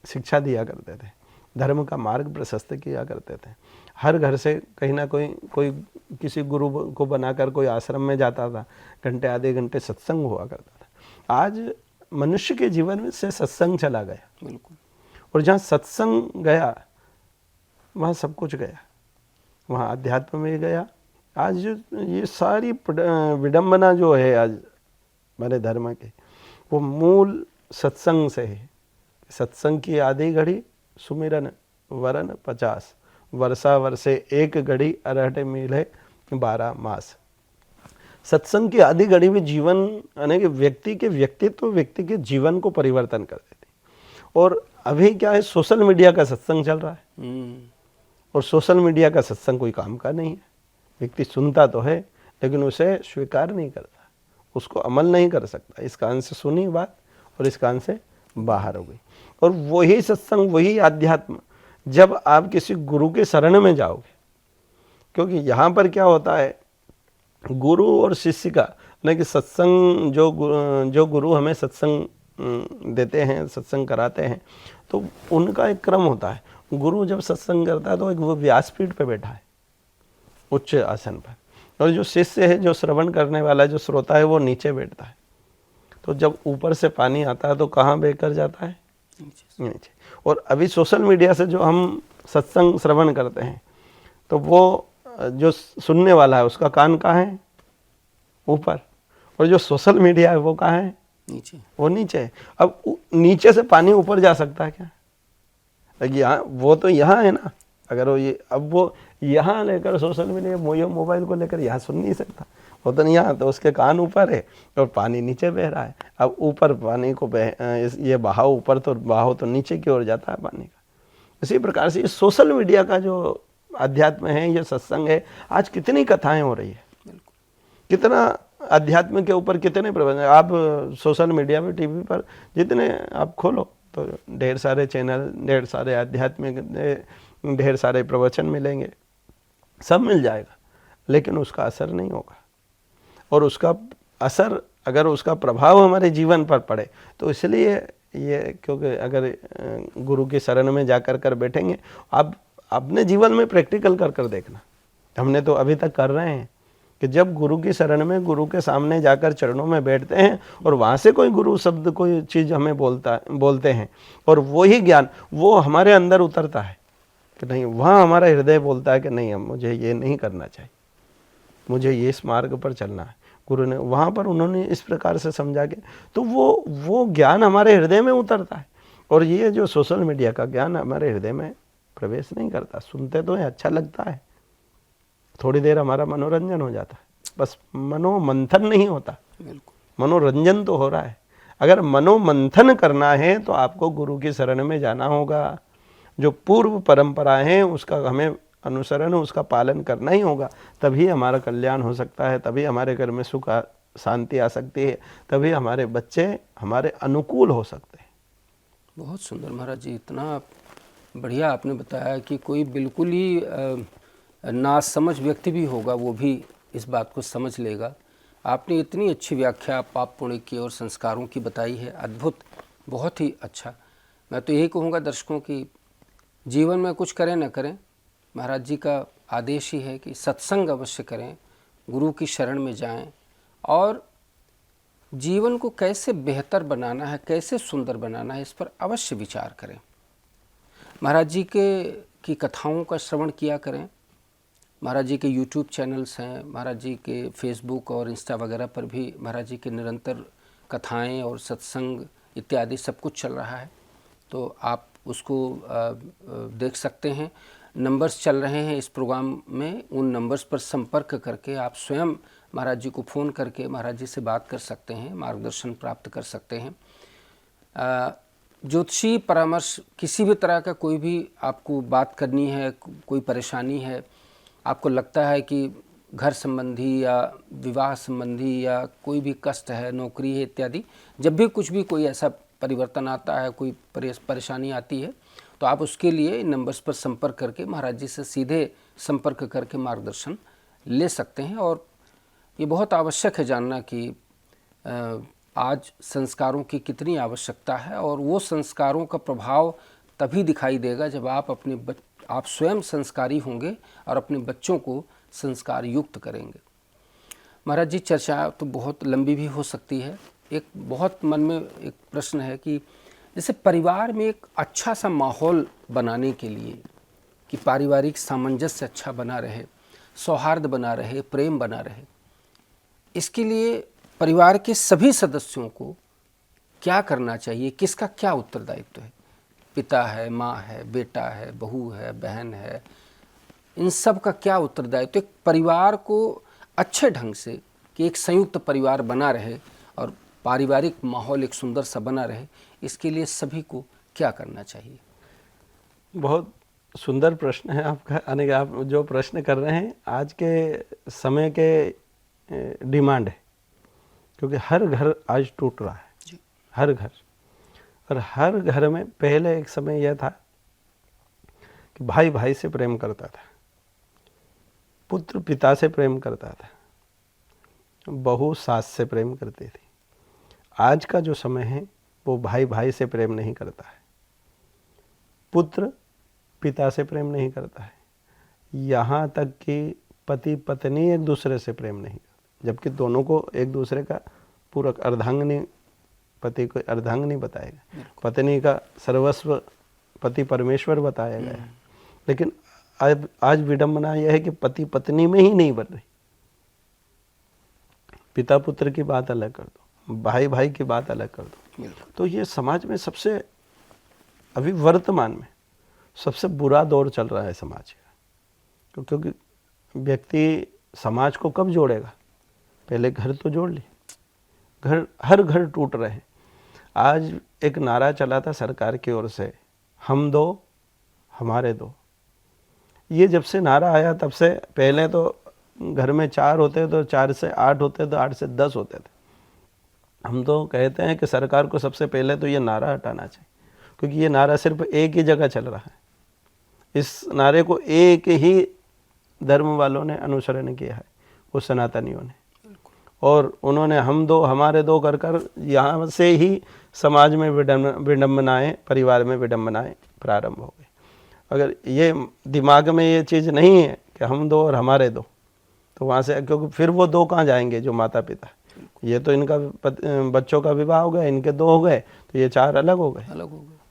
शिक्षा दिया करते थे, धर्म का मार्ग प्रशस्त किया करते थे। हर घर से कहीं ना कोई किसी गुरु को बनाकर कोई आश्रम में जाता था, घंटे आधे घंटे सत्संग हुआ करता था। आज मनुष्य के जीवन में से सत्संग चला गया, बिल्कुल। और जहाँ सत्संग गया वहाँ सब कुछ गया, वहाँ अध्यात्म में गया। आज जो ये सारी विडंबना जो है आज हमारे धर्म के, वो मूल सत्संग से है। सत्संग की आधी घड़ी सुमिरन वरन 50, वर्षा वर्षे एक घड़ी अरहटे मिले 12 मास। सत्संग की आधी घड़ी भी जीवन यानी कि व्यक्ति के व्यक्तित्व, व्यक्ति के जीवन को परिवर्तन कर देती। और अभी क्या है, सोशल मीडिया का सत्संग चल रहा है, और सोशल मीडिया का सत्संग कोई काम का नहीं है। व्यक्ति सुनता तो है लेकिन उसे स्वीकार नहीं करता, उसको अमल नहीं कर सकता। इस कान से सुनी बात और इस कान से बाहर हो गई। और वही सत्संग, वही आध्यात्म जब आप किसी गुरु के शरण में जाओगे, क्योंकि यहाँ पर क्या होता है, गुरु और शिष्य का न कि सत्संग, जो गुरु हमें सत्संग देते हैं, सत्संग कराते हैं, तो उनका एक क्रम होता है। गुरु जब सत्संग करता है तो एक वो व्यासपीठ पे बैठा है, उच्च आसन पर, और जो शिष्य है, जो श्रवण करने वाला, जो श्रोता है, वो नीचे बैठता है। तो जब ऊपर से पानी आता है तो कहाँ बहकर जाता है, नीचे। और अभी सोशल मीडिया से जो हम सत्संग श्रवण करते हैं, तो वो जो सुनने वाला है उसका कान कहाँ है, ऊपर, और जो सोशल मीडिया है वो कहाँ है, नीचे। वो नीचे है। अब नीचे से पानी ऊपर जा सकता है क्या? यहाँ वो तो यहाँ है ना, अगर वो ये, अब वो यहाँ लेकर सोशल मीडिया, मोबाइल को लेकर यहाँ सुन नहीं सकता, वो तो यहाँ, तो उसके कान ऊपर है और पानी नीचे बह रहा है। अब ऊपर पानी को ये बहाव ऊपर, तो बहाव तो नीचे की ओर जाता है पानी का। इसी प्रकार से ये सोशल मीडिया का जो अध्यात्म है, ये सत्संग है, आज कितनी कथाएं हो रही है, कितना अध्यात्म के ऊपर कितने प्रवचन। आप सोशल मीडिया पे, टीवी पर जितने आप खोलो तो ढेर सारे चैनल, ढेर सारे आध्यात्मिक, ढेर सारे प्रवचन मिलेंगे, सब मिल जाएगा, लेकिन उसका असर नहीं होगा। और उसका असर, अगर उसका प्रभाव हमारे जीवन पर पड़े, तो इसलिए ये, क्योंकि अगर गुरु की शरण में जाकर कर बैठेंगे, आप अपने जीवन में प्रैक्टिकल कर देखना। हमने तो अभी तक कर रहे हैं कि जब गुरु की शरण में, गुरु के सामने जाकर चरणों में बैठते हैं, और वहाँ से कोई गुरु शब्द, कोई चीज़ हमें बोलते हैं, और वही ज्ञान वो हमारे अंदर उतरता है कि नहीं, वहाँ हमारा हृदय बोलता है कि नहीं, अब मुझे ये नहीं करना चाहिए, मुझे ये इस मार्ग पर चलना है। गुरु ने वहाँ पर, उन्होंने इस प्रकार से समझा के, तो वो ज्ञान हमारे हृदय में उतरता है। और ये जो सोशल मीडिया का ज्ञान हमारे हृदय में प्रवेश नहीं करता। सुनते तो है, अच्छा लगता है, थोड़ी देर हमारा मनोरंजन हो जाता है, बस मनोमंथन नहीं होता। मनोरंजन तो हो रहा है। अगर मनोमंथन करना है तो आपको गुरु की शरण में जाना होगा। जो पूर्व परंपरा है उसका हमें अनुसरण, उसका पालन करना ही होगा, तभी हमारा कल्याण हो सकता है, तभी हमारे घर में सुख शांति आ सकती है, तभी हमारे बच्चे हमारे अनुकूल हो सकते हैं। बहुत सुंदर महाराज जी, इतना बढ़िया आपने बताया कि कोई बिल्कुल ही नासमझ व्यक्ति भी होगा, वो भी इस बात को समझ लेगा। आपने इतनी अच्छी व्याख्या पाप पुण्य की और संस्कारों की बताई है, अद्भुत, बहुत ही अच्छा। मैं तो यही कहूँगा दर्शकों की जीवन में कुछ करें न करें, महाराज जी का आदेश ही है कि सत्संग अवश्य करें, गुरु की शरण में जाएं, और जीवन को कैसे बेहतर बनाना है, कैसे सुंदर बनाना है, इस पर अवश्य विचार करें। महाराज जी की कथाओं का श्रवण किया करें। महाराज जी के यूट्यूब चैनल्स हैं, महाराज जी के फेसबुक और इंस्टा वगैरह पर भी महाराज जी के निरंतर कथाएं और सत्संग इत्यादि सब कुछ चल रहा है, तो आप उसको देख सकते हैं। नंबर्स चल रहे हैं इस प्रोग्राम में, उन नंबर्स पर संपर्क करके आप स्वयं महाराज जी को फ़ोन करके महाराज जी से बात कर सकते हैं, मार्गदर्शन प्राप्त कर सकते हैं। ज्योतिषी परामर्श, किसी भी तरह का कोई भी आपको बात करनी है, कोई परेशानी है, आपको लगता है कि घर संबंधी या विवाह संबंधी या कोई भी कष्ट है, नौकरी है इत्यादि, जब भी कुछ भी कोई ऐसा परिवर्तन आता है, कोई परेशानी आती है, तो आप उसके लिए इन नंबर्स पर संपर्क करके महाराज जी से सीधे संपर्क करके मार्गदर्शन ले सकते हैं। और ये बहुत आवश्यक है जानना कि आज संस्कारों की कितनी आवश्यकता है, और वो संस्कारों का प्रभाव तभी दिखाई देगा जब आप स्वयं संस्कारी होंगे और अपने बच्चों को संस्कार युक्त करेंगे। महाराज जी, चर्चा तो बहुत लंबी भी हो सकती है। एक बहुत मन में एक प्रश्न है कि जैसे परिवार में एक अच्छा सा माहौल बनाने के लिए, कि पारिवारिक सामंजस्य अच्छा बना रहे, सौहार्द बना रहे, प्रेम बना रहे, इसके लिए परिवार के सभी सदस्यों को क्या करना चाहिए? किसका क्या उत्तरदायित्व है? पिता है, माँ है, बेटा है, बहू है, बहन है, इन सब का क्या उत्तरदायित्व? एक परिवार को अच्छे ढंग से, कि एक संयुक्त परिवार बना रहे और पारिवारिक माहौल एक सुंदर सा बना रहे, इसके लिए सभी को क्या करना चाहिए? बहुत सुंदर प्रश्न है आपका। यानी आप जो प्रश्न कर रहे हैं आज के समय के डिमांड है, क्योंकि हर घर आज टूट रहा है जी। हर घर, और हर घर में पहले एक समय यह था कि भाई भाई से प्रेम करता था, पुत्र पिता से प्रेम करता था, बहू सास से प्रेम करती थी। आज का जो समय है वो भाई भाई से प्रेम नहीं करता है, पुत्र पिता से प्रेम नहीं करता है, यहाँ तक कि पति पत्नी एक दूसरे से प्रेम नहीं करते, जबकि दोनों को एक दूसरे का पूरक अर्धांगिनी, पति को अर्धांगिनी बताएगा, पत्नी का सर्वस्व पति परमेश्वर बताया गया है। लेकिन आज विडंबना यह है कि पति पत्नी में ही नहीं बन रही। पिता पुत्र की बात अलग कर दो, भाई भाई की बात अलग कर दो। तो ये समाज में सबसे, अभी वर्तमान में सबसे बुरा दौर चल रहा है समाज का, क्योंकि व्यक्ति समाज को कब जोड़ेगा? पहले घर तो जोड़ ली, घर, हर घर टूट रहे हैं। आज एक नारा चला था सरकार की ओर से, हम दो हमारे दो। ये जब से नारा आया तब से, पहले तो घर में 4 होते तो 4 से 8 होते तो 8 से 10 होते थे। हम तो कहते हैं कि सरकार को सबसे पहले तो ये नारा हटाना चाहिए, क्योंकि ये नारा सिर्फ एक ही जगह चल रहा है। इस नारे को एक ही धर्म वालों ने अनुसरण किया है, वो सनातनियों ने, और उन्होंने हम दो हमारे दो कर कर यहाँ से ही समाज में विडंबनाएं, परिवार में विडंबनाएं प्रारंभ हो गई। अगर ये दिमाग में ये चीज़ नहीं है कि हम दो और हमारे दो, तो वहाँ से, क्योंकि फिर वो दो कहाँ जाएंगे जो माता पिता, ये तो इनका बच्चों का विवाह हो गया, इनके 2 हो गए, तो ये 4 अलग हो गए,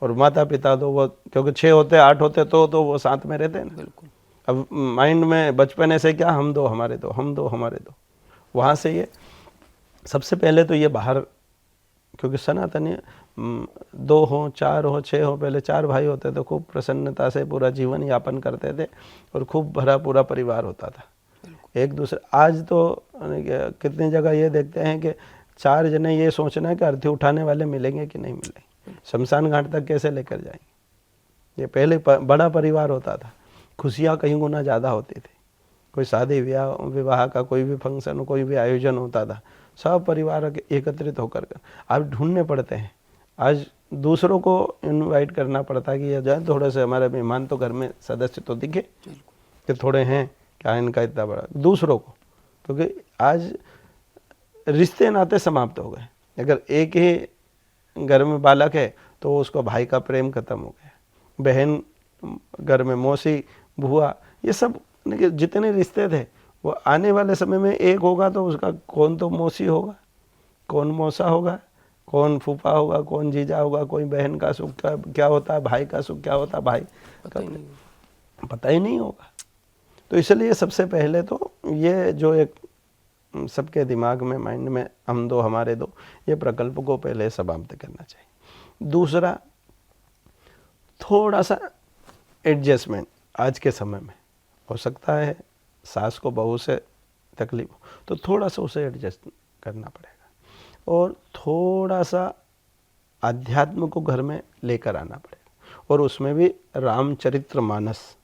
और माता पिता तो वो, क्योंकि 6 होते 8 होते तो वो साथ में रहते हैं ना। बिल्कुल। अब माइंड में बचपने से क्या, हम दो हमारे दो, हम दो हमारे दो, वहाँ से ये सबसे पहले तो ये बाहर, क्योंकि सनातनी 2 हो 4 हो 6 हो, पहले 4 भाई होते थे, खूब प्रसन्नता से पूरा जीवन यापन करते थे और खूब भरा पूरा परिवार होता था एक दूसरे। आज तो कितनी जगह ये देखते हैं कि 4 जने ये सोचना है कि अर्थी उठाने वाले मिलेंगे कि नहीं मिलेंगे, शमशान घाट तक कैसे लेकर जाएंगे। ये पहले बड़ा परिवार होता था, खुशियाँ कहीं गुना ज़्यादा होती थी। कोई शादी विवाह का कोई भी फंक्शन, कोई भी आयोजन होता था, सब परिवार एकत्रित होकर अब ढूंढने पड़ते हैं। आज दूसरों को इनवाइट करना पड़ता है कि ये जाए, थोड़े से हमारे मेहमान तो घर में सदस्य तो दिखे कि थोड़े हैं, क्या इनका इतना बड़ा, दूसरों को, क्योंकि आज रिश्ते नाते समाप्त हो गए। अगर एक ही घर में बालक है तो उसको भाई का प्रेम खत्म हो गया, बहन घर में मौसी बुआ, ये सब जितने रिश्ते थे वो आने वाले समय में एक होगा तो उसका कौन तो मौसी होगा, कौन मौसा होगा, कौन फूफा होगा, कौन जीजा होगा, कोई बहन का सुख क्या होता है, भाई का सुख क्या होता है, भाई पता ही नहीं होगा। तो इसलिए सबसे पहले तो ये जो एक सबके दिमाग में, माइंड में हम दो हमारे दो, ये प्रकल्प को पहले समाप्त करना चाहिए। दूसरा, थोड़ा सा एडजस्टमेंट आज के समय में हो सकता है, सास को बहू से तकलीफ हो तो थोड़ा सा उसे एडजस्ट करना पड़ेगा, और थोड़ा सा अध्यात्म को घर में लेकर आना पड़ेगा, और उसमें भी रामचरितमानस,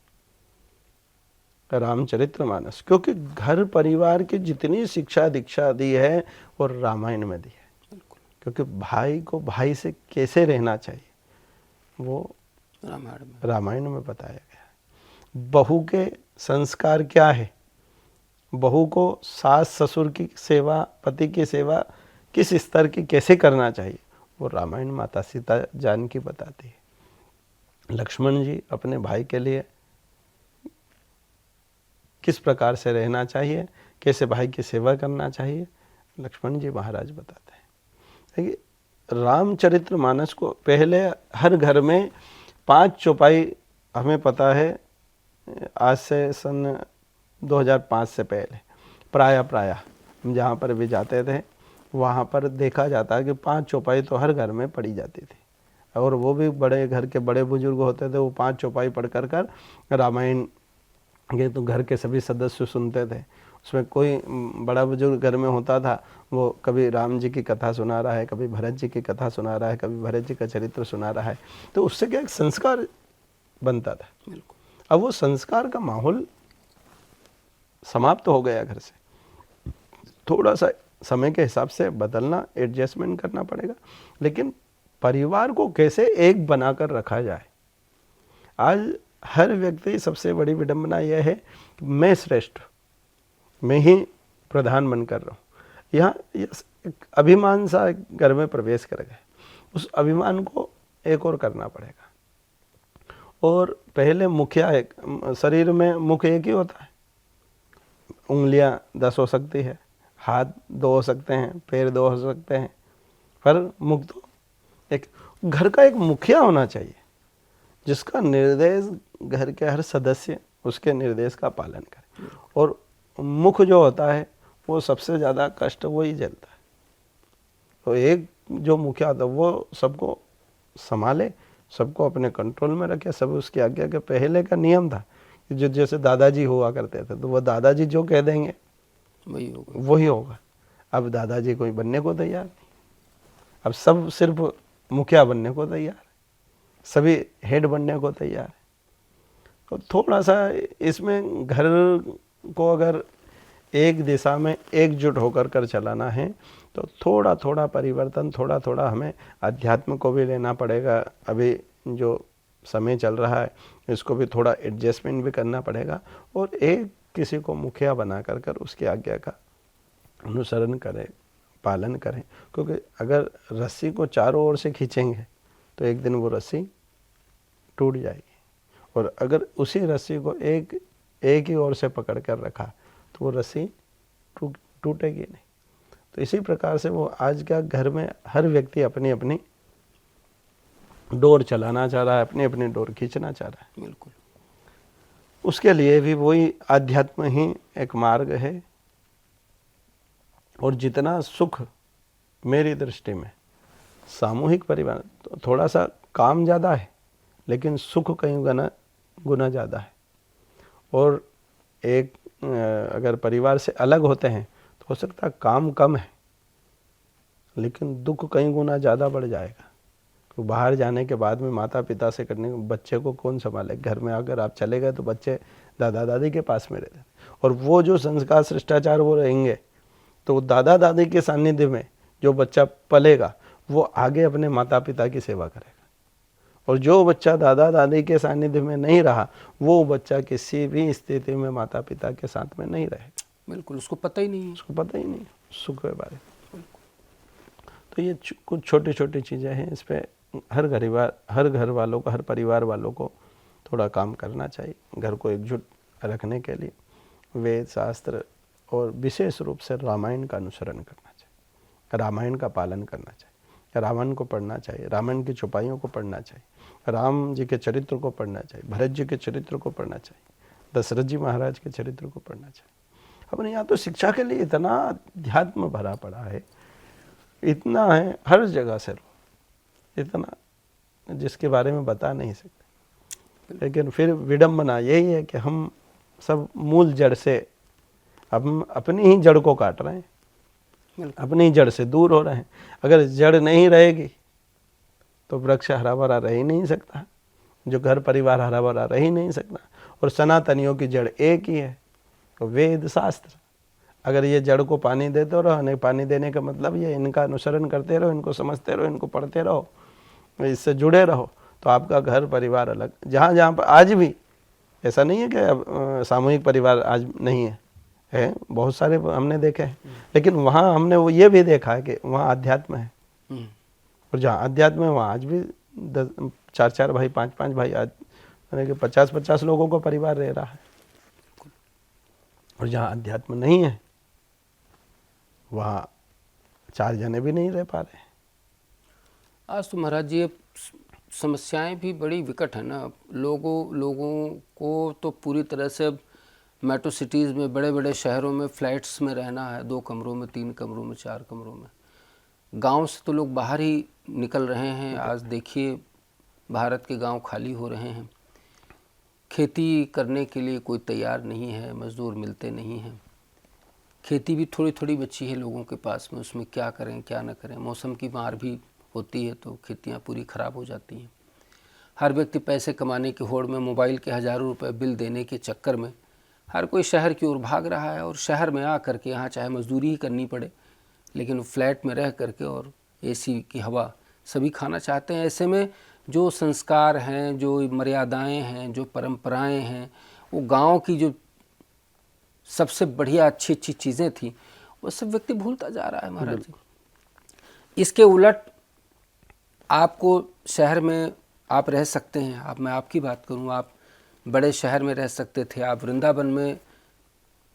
क्योंकि घर परिवार की जितनी शिक्षा दीक्षा दी है वो रामायण में दी है। क्योंकि भाई को भाई से कैसे रहना चाहिए वो रामायण में बताया गया है। बहू के संस्कार क्या है, बहू को सास ससुर की सेवा, पति की सेवा किस स्तर की कैसे करना चाहिए, वो रामायण माता सीता जानकी बताती है। लक्ष्मण जी अपने भाई के लिए किस प्रकार से रहना चाहिए, कैसे भाई की सेवा करना चाहिए, लक्ष्मण जी महाराज बताते हैं। देखिए, रामचरितमानस को पहले हर घर में 5 चौपाई, हमें पता है आज से सन 2005 से पहले प्राय हम जहाँ पर भी जाते थे वहाँ पर देखा जाता है कि 5 चौपाई तो हर घर में पढ़ी जाती थी, और वो भी बड़े घर के बड़े बुजुर्ग होते थे, वो 5 चौपाई पढ़ कर रामायण ये तो घर के सभी सदस्य सुनते थे। उसमें कोई बड़ा बुजुर्ग घर में होता था, वो कभी राम जी की कथा सुना रहा है, कभी भरत जी की कथा सुना रहा है, कभी भरत जी का चरित्र सुना रहा है, तो उससे क्या एक संस्कार बनता था। अब वो संस्कार का माहौल समाप्त हो गया घर से, थोड़ा सा समय के हिसाब से बदलना, एडजस्टमेंट करना पड़ेगा। लेकिन परिवार को कैसे एक बनाकर रखा जाए, आज हर व्यक्ति, सबसे बड़ी विडंबना यह है कि मैं श्रेष्ठ, मैं ही प्रधान बनकर रहा हूँ। यहाँ एक अभिमान सा घर में प्रवेश कर गए, उस अभिमान को एक और करना पड़ेगा। और पहले मुखिया एक, शरीर में मुख एक ही होता है, उंगलियां 10 हो सकती है, हाथ 2 हो सकते हैं, पैर 2 हो सकते हैं, पर मुख तो एक। घर का एक मुखिया होना चाहिए जिसका निर्देश घर के हर सदस्य उसके निर्देश का पालन करे, और मुख जो होता है वो सबसे ज़्यादा कष्ट वही झेलता है। तो एक जो मुखिया होता है वो सबको संभाले, सबको अपने कंट्रोल में रखे, सब उसकी आज्ञा के। पहले का नियम था कि जो जैसे दादाजी हुआ करते थे, तो वो दादाजी जो कह देंगे वही होगा। अब दादाजी कोई बनने को तैयार नहीं, अब सब सिर्फ मुखिया बनने को तैयार है, सभी हेड बनने को तैयार है। तो थोड़ा सा इसमें घर को अगर एक दिशा में एकजुट होकर कर चलाना है तो थोड़ा थोड़ा परिवर्तन, थोड़ा थोड़ा हमें अध्यात्म को भी लेना पड़ेगा। अभी जो समय चल रहा है इसको भी थोड़ा एडजस्टमेंट भी करना पड़ेगा, और एक किसी को मुखिया बना कर उसकी आज्ञा का अनुसरण करें, पालन करें। क्योंकि अगर रस्सी को चारों ओर से खींचेंगे तो एक दिन वो रस्सी टूट जाएगी, और अगर उसी रस्सी को एक ही ओर से पकड़ कर रखा तो वो रस्सी टूटेगी नहीं। तो इसी प्रकार से वो आज का घर में हर व्यक्ति अपनी अपनी डोर चलाना चाह रहा है, अपनी अपनी डोर खींचना चाह रहा है। बिल्कुल, उसके लिए भी वही आध्यात्म ही एक मार्ग है। और जितना सुख मेरी दृष्टि में सामूहिक परिवार, तो थोड़ा सा काम ज़्यादा है लेकिन सुख कई गुना ज़्यादा है। और एक अगर परिवार से अलग होते हैं तो हो सकता है काम कम है लेकिन दुख कई गुना ज़्यादा बढ़ जाएगा। तो बाहर जाने के बाद में माता पिता से करने, बच्चे को कौन संभाले? घर में अगर आप चले गए तो बच्चे दादा दादी के पास में रहते, और वो जो संस्कार शिष्टाचार वो रहेंगे तो दादा दादी के सानिध्य में जो बच्चा पलेगा वो आगे अपने माता पिता की सेवा करेगा। और जो बच्चा दादा दादी के सानिध्य में नहीं रहा वो बच्चा किसी भी स्थिति में माता पिता के साथ में नहीं रहेगा। बिल्कुल, उसको पता ही नहीं है, सुख के बारे में। तो ये कुछ छोटी छोटी चीज़ें हैं, इस पर हर घर वालों को, हर परिवार वालों को थोड़ा काम करना चाहिए। घर को एकजुट रखने के लिए वेद शास्त्र और विशेष रूप से रामायण का अनुसरण करना चाहिए, रामायण का पालन करना चाहिए, रामायण को पढ़ना चाहिए, रामायण की चौपाइयों को पढ़ना चाहिए, राम जी के चरित्र को पढ़ना चाहिए, भरत जी के चरित्र को पढ़ना चाहिए, दशरथ जी महाराज के चरित्र को पढ़ना चाहिए। अपने यहाँ तो शिक्षा के लिए इतना अध्यात्म भरा पड़ा है, इतना है हर जगह से, इतना जिसके बारे में बता नहीं सकते। लेकिन फिर विडंबना यही है कि हम सब मूल जड़ से, हम अपनी ही जड़ को काट रहे हैं, अपनी जड़ से दूर हो रहे हैं। अगर जड़ नहीं रहेगी तो वृक्ष हरा भरा रह ही नहीं सकता, जो घर परिवार हरा भरा रह ही नहीं सकता। और सनातनियों की जड़ एक ही है, तो वेद शास्त्र। अगर ये जड़ को पानी देते रहो, पानी देने का मतलब ये इनका अनुसरण करते रहो, इनको समझते रहो, इनको पढ़ते रहो, इससे जुड़े रहो, तो आपका घर परिवार अलग। जहाँ जहाँ पर आज भी ऐसा नहीं है कि अब सामूहिक परिवार आज नहीं है, बहुत सारे हमने देखे हैं, लेकिन वहाँ हमने वो ये भी देखा है कि वहाँ अध्यात्म है। और जहाँ अध्यात्म है वहाँ आज भी 4 भाई 5 भाई, आज यानी कि 50 लोगों का परिवार रह रहा है। और जहाँ अध्यात्म नहीं है वहाँ 4 जने भी नहीं रह पा रहे। आज तो महाराज जी समस्याएं भी बड़ी विकट है ना। लोगों को तो पूरी तरह से मेट्रो सिटीज़ में, बड़े बड़े शहरों में फ्लैट्स में रहना है, 2 कमरों में, 3 कमरों में, 4 कमरों में। गांव से तो लोग बाहर ही निकल रहे हैं। आज देखिए भारत के गांव खाली हो रहे हैं। खेती करने के लिए कोई तैयार नहीं है, मज़दूर मिलते नहीं हैं। खेती भी थोड़ी थोड़ी बची है लोगों के पास में, उसमें क्या करें क्या न करें। मौसम की मार भी होती है तो खेतियाँ पूरी ख़राब हो जाती हैं। हर व्यक्ति पैसे कमाने की होड़ में, मोबाइल के हज़ारों रुपए बिल देने के चक्कर में हर कोई शहर की ओर भाग रहा है। और शहर में आ करके यहाँ चाहे मजदूरी ही करनी पड़े, लेकिन फ्लैट में रह करके और एसी की हवा सभी खाना चाहते हैं। ऐसे में जो संस्कार हैं, जो मर्यादाएं हैं, जो परंपराएं हैं, वो गांव की जो सबसे बढ़िया अच्छी अच्छी चीज़ें थी, वो सब व्यक्ति भूलता जा रहा है महाराज जी। इसके उलट आपको शहर में आप रह सकते हैं, मैं आपकी बात करूं, आप बड़े शहर में रह सकते थे, आप वृंदावन में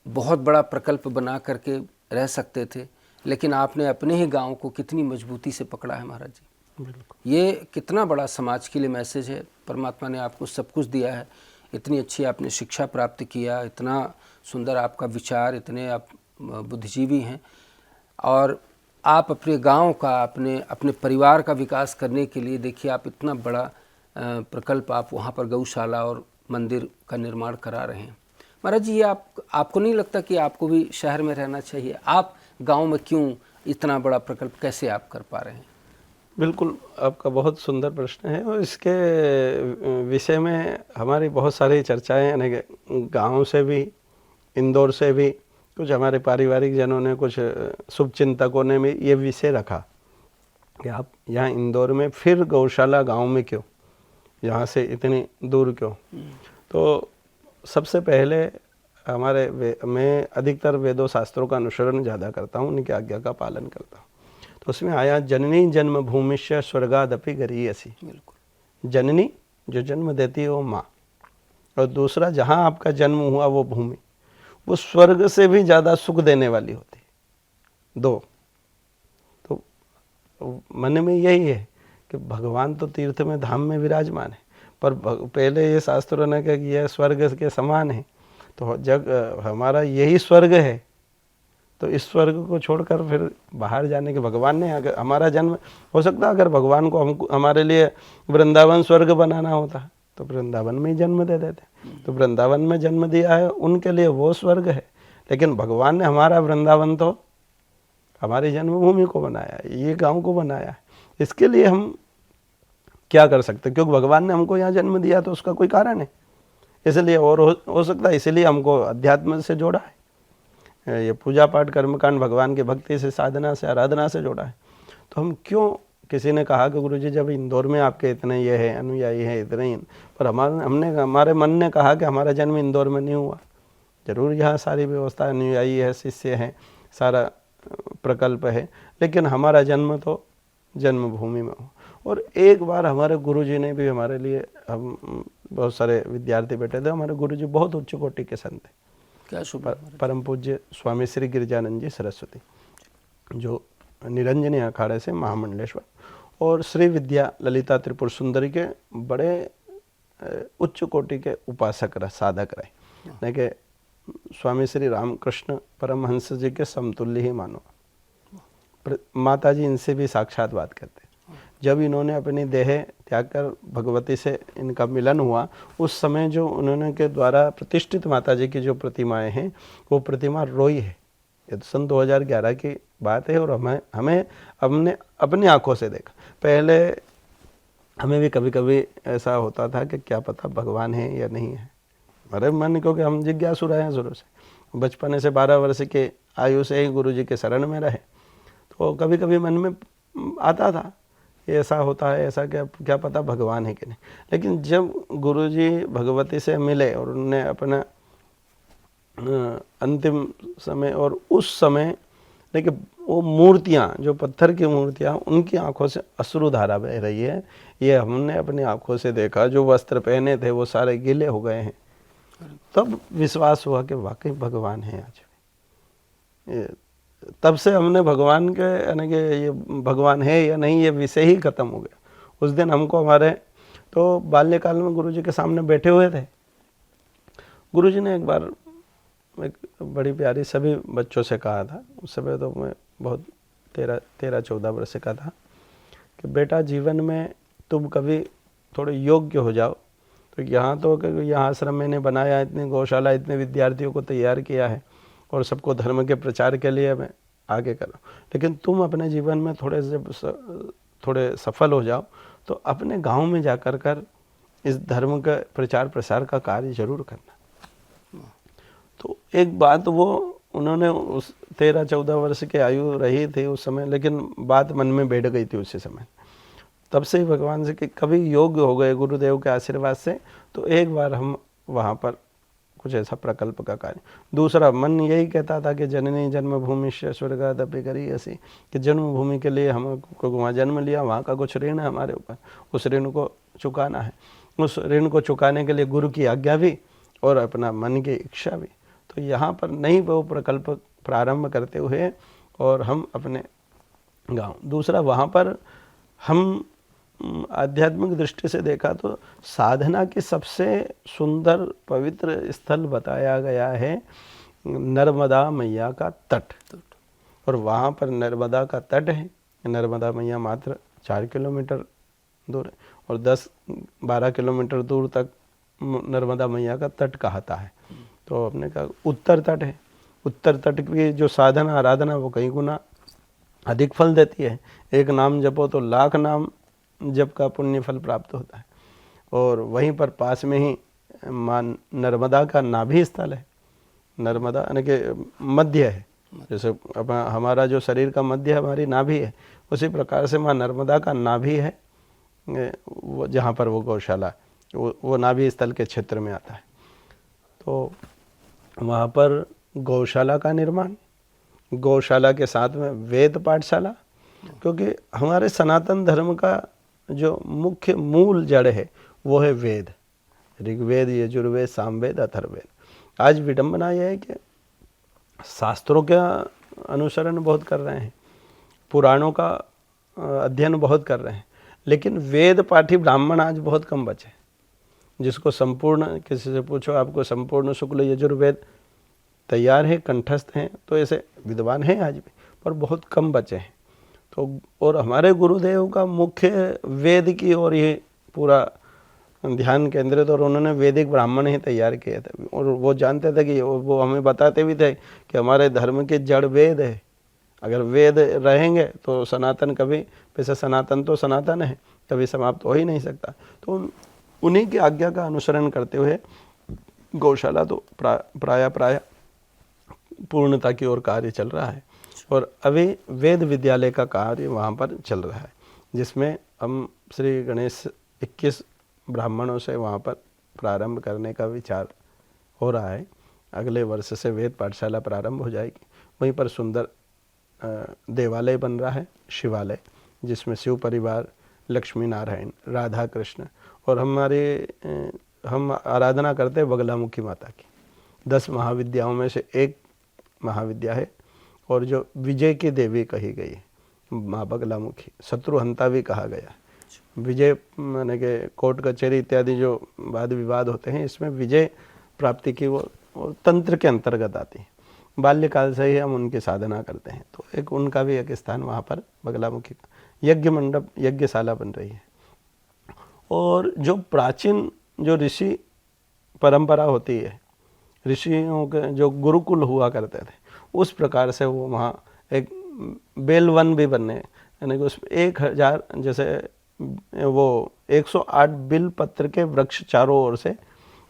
बहुत बड़ा प्रकल्प बना करके रह सकते थे, लेकिन आपने अपने ही गांव को कितनी मजबूती से पकड़ा है महाराज जी। ये कितना बड़ा समाज के लिए मैसेज है। परमात्मा ने आपको सब कुछ दिया है, इतनी अच्छी आपने शिक्षा प्राप्त किया, इतना सुंदर आपका विचार, इतने आप बुद्धिजीवी हैं, और आप अपने गांव का, अपने परिवार का विकास करने के लिए देखिए आप इतना बड़ा प्रकल्प, आप वहाँ पर गौशाला और मंदिर का निर्माण करा रहे हैं। महाराज जी, ये आपको नहीं लगता कि आपको भी शहर में रहना चाहिए? आप गांव में क्यों इतना बड़ा प्रकल्प कैसे आप कर पा रहे हैं? बिल्कुल, आपका बहुत सुंदर प्रश्न है, और इसके विषय में हमारी बहुत सारी चर्चाएं, यानी गाँव से भी, इंदौर से भी, कुछ हमारे पारिवारिक जनों ने, कुछ शुभचिंतकों ने भी ये विषय रखा कि आप यहाँ इंदौर में फिर गौशाला गांव में क्यों, यहाँ से इतनी दूर क्यों। तो सबसे पहले मैं अधिकतर वेदों शास्त्रों का अनुसरण ज़्यादा करता हूँ, उनकी आज्ञा का पालन करता हूँ। तो उसमें आया जननी जन्म भूमिश्य स्वर्गादपि गरीयसी। जननी जो जन्म देती है वो माँ, और दूसरा जहाँ आपका जन्म हुआ वो भूमि, वो स्वर्ग से भी ज़्यादा सुख देने वाली होती है। 2 तो मन में यही है कि भगवान तो तीर्थ में, धाम में विराजमान है, पर पहले ये शास्त्रों ने कहा कि यह स्वर्ग के समान है। तो जब हमारा यही स्वर्ग है, तो इस स्वर्ग को छोड़कर फिर बाहर जाने के, भगवान ने, अगर हमारा जन्म हो सकता, अगर भगवान को हमारे लिए वृंदावन स्वर्ग बनाना होता तो वृंदावन में ही जन्म दे देते। तो वृंदावन में जन्म दिया है, उनके लिए वो स्वर्ग है, लेकिन भगवान ने हमारा वृंदावन तो हमारी जन्मभूमि को बनाया, ये गांव को बनाया। इसके लिए हम क्या कर सकते, क्योंकि भगवान ने हमको यहाँ जन्म दिया तो उसका कोई कारण है, इसलिए, और हो सकता है इसीलिए हमको अध्यात्म से जोड़ा है, ये पूजा पाठ कर्मकांड भगवान की भक्ति से, साधना से, आराधना से जोड़ा है। तो हम क्यों, किसी ने कहा कि गुरुजी जब इंदौर में आपके इतने ये है, अनुयायी हैं इतने ही, पर हमारे मन ने कहा कि हमारा जन्म इंदौर में नहीं हुआ। जरूर यहाँ सारी व्यवस्था, अनुयायी है, शिष्य हैं, सारा प्रकल्प है, लेकिन हमारा जन्म तो जन्मभूमि में हो। और एक बार हमारे गुरुजी ने भी हमारे लिए, हम बहुत सारे विद्यार्थी बैठे थे, हमारे गुरुजी बहुत उच्च कोटि के संत थे। क्या शुभ, परम पूज्य स्वामी श्री गिरिजानंद जी सरस्वती, जो निरंजनी अखाड़े से महामंडलेश्वर, और श्री विद्या ललिता त्रिपुर सुंदरी के बड़े उच्च कोटि के उपासक रहे, साधक रहे। कि स्वामी श्री रामकृष्ण परमहंस जी के समतुल्य ही मानो। माता जी इनसे भी साक्षात बात करते। जब इन्होंने अपनी देह त्याग कर भगवती से इनका मिलन हुआ, उस समय जो उन्होंने के द्वारा प्रतिष्ठित माता जी की जो प्रतिमाएं हैं, वो प्रतिमा रोई है। ये तो सन 2011 की बात है और हमने अपनी आंखों से देखा। पहले हमें भी कभी कभी ऐसा होता था कि क्या पता भगवान है या नहीं है, हमारे मन, क्योंकि हम जिज्ञासु रहे हैं शुरू से, बचपन से 12 वर्ष के आयु से ही गुरु जी के शरण में रहे, तो कभी कभी मन में आता था ऐसा होता है, ऐसा क्या पता भगवान है कि नहीं। लेकिन जब गुरु जी भगवती से मिले और उन्होंने अपना अंतिम समय, और उस समय देखिए वो मूर्तियाँ, जो पत्थर की मूर्तियाँ, उनकी आंखों से अश्रुधारा बह रही है। ये हमने अपनी आंखों से देखा। जो वस्त्र पहने थे वो सारे गीले हो गए हैं। तब विश्वास हुआ कि वाकई भगवान है आज भी। तब से हमने भगवान के, यानी कि ये भगवान है या नहीं, ये विषय ही खत्म हो गया। उस दिन हमको, हमारे तो बाल्यकाल में गुरुजी के सामने बैठे हुए थे। गुरुजी ने एक बार एक बड़ी प्यारी सभी बच्चों से कहा था, उस समय तो मैं बहुत 13-14 वर्ष का था, कि बेटा जीवन में तुम कभी थोड़े योग्य हो जाओ तो यहाँ, तो यहाँ आश्रम मैंने बनाया, इतनी गौशाला, इतने विद्यार्थियों को तैयार किया है और सबको धर्म के प्रचार के लिए मैं आगे करूँ, लेकिन तुम अपने जीवन में थोड़े सफल हो जाओ तो अपने गांव में जाकर इस धर्म का प्रचार प्रसार का कार्य जरूर करना। तो एक बात वो उन्होंने उस 13-14 वर्ष के आयु रही थी उस समय, लेकिन बात मन में बैठ गई थी उसी समय। तब से ही भगवान से कि कभी योग्य हो गए गुरुदेव के आशीर्वाद से, तो एक बार हम वहाँ पर कुछ ऐसा प्रकल्प का कार्य। दूसरा, मन यही कहता था कि जननी जन्मभूमि स्वर्गादपि करियसि, कि जन्मभूमि के लिए हमको वहाँ जन्म लिया, वहाँ का कुछ ऋण है हमारे ऊपर, उस ऋण को चुकाना है। उस ऋण को चुकाने के लिए गुरु की आज्ञा भी और अपना मन की इच्छा भी। तो यहाँ पर नई वो प्रकल्प प्रारंभ करते हुए और हम अपने गांव, दूसरा वहाँ पर हम आध्यात्मिक दृष्टि से देखा तो साधना की सबसे सुंदर पवित्र स्थल बताया गया है नर्मदा मैया का तट। और वहाँ पर नर्मदा का तट है। नर्मदा मैया मात्र 4 किलोमीटर दूर है और 10-12 किलोमीटर दूर तक नर्मदा मैया का तट कहता है। तो अपने का उत्तर तट है। उत्तर तट की जो साधना आराधना वो कई गुना अधिक फल देती है। एक नाम जपो तो लाख नाम जप का पुण्य फल प्राप्त होता है। और वहीं पर पास में ही मां नर्मदा का नाभि स्थल है। नर्मदा यानी कि मध्य है, जैसे हमारा जो शरीर का मध्य हमारी नाभि है, उसी प्रकार से मां नर्मदा का नाभि है वो, जहाँ पर वो गौशाला वो नाभि स्थल के क्षेत्र में आता है। तो वहाँ पर गौशाला का निर्माण, गौशाला के साथ में वेद पाठशाला, क्योंकि हमारे सनातन धर्म का जो मुख्य मूल जड़ है वो है वेद, ऋग्वेद, यजुर्वेद, सामवेद, अथर्ववेद। आज विडंबना यह है कि शास्त्रों का अनुसरण बहुत कर रहे हैं, पुराणों का अध्ययन बहुत कर रहे हैं, लेकिन वेद पाठी ब्राह्मण आज बहुत कम बचे। जिसको संपूर्ण, किसी से पूछो आपको संपूर्ण शुक्ल यजुर्वेद तैयार है, कंठस्थ हैं, तो ऐसे विद्वान हैं आज भी, पर बहुत कम बचे हैं। तो और हमारे गुरुदेव का मुख्य वेद की और ये पूरा ध्यान केंद्रित, और उन्होंने वैदिक ब्राह्मण ही तैयार किए थे। और वो जानते थे कि वो हमें बताते भी थे कि हमारे धर्म के जड़ वेद है। अगर वेद रहेंगे तो सनातन कभी, वैसे सनातन तो सनातन है, कभी समाप्त हो ही नहीं सकता। तो उन्हीं की आज्ञा का अनुसरण करते हुए गौशाला तो प्राय पूर्णता की ओर कार्य चल रहा है। और अभी वेद विद्यालय का कार्य वहाँ पर चल रहा है, जिसमें हम श्री गणेश 21 ब्राह्मणों से वहाँ पर प्रारंभ करने का विचार हो रहा है। अगले वर्ष से वेद पाठशाला प्रारंभ हो जाएगी। वहीं पर सुंदर देवालय बन रहा है, शिवालय, जिसमें शिव परिवार, लक्ष्मी नारायण, राधा कृष्ण, और हम आराधना करते हैं बगलामुखी माता की। 10 महाविद्याओं में से एक महाविद्या है, और जो विजय की देवी कही गई है माँ बगलामुखी, शत्रुहंता भी कहा गया। विजय माने के कोर्ट कचहरी इत्यादि जो वाद विवाद होते हैं, इसमें विजय प्राप्ति की वो तंत्र के अंतर्गत आती हैं। बाल्यकाल से ही हम उनकी साधना करते हैं। तो एक उनका भी एक स्थान वहाँ पर बगलामुखी का यज्ञ मंडप, यज्ञशाला बन रही है। और जो प्राचीन जो ऋषि परंपरा होती है, ऋषियों के जो गुरुकुल हुआ करते थे, उस प्रकार से वो वहाँ एक बेलवन भी बनने, यानी कि उसमें 1000 जैसे वो 108 बिल्व पत्र के वृक्ष चारों ओर से,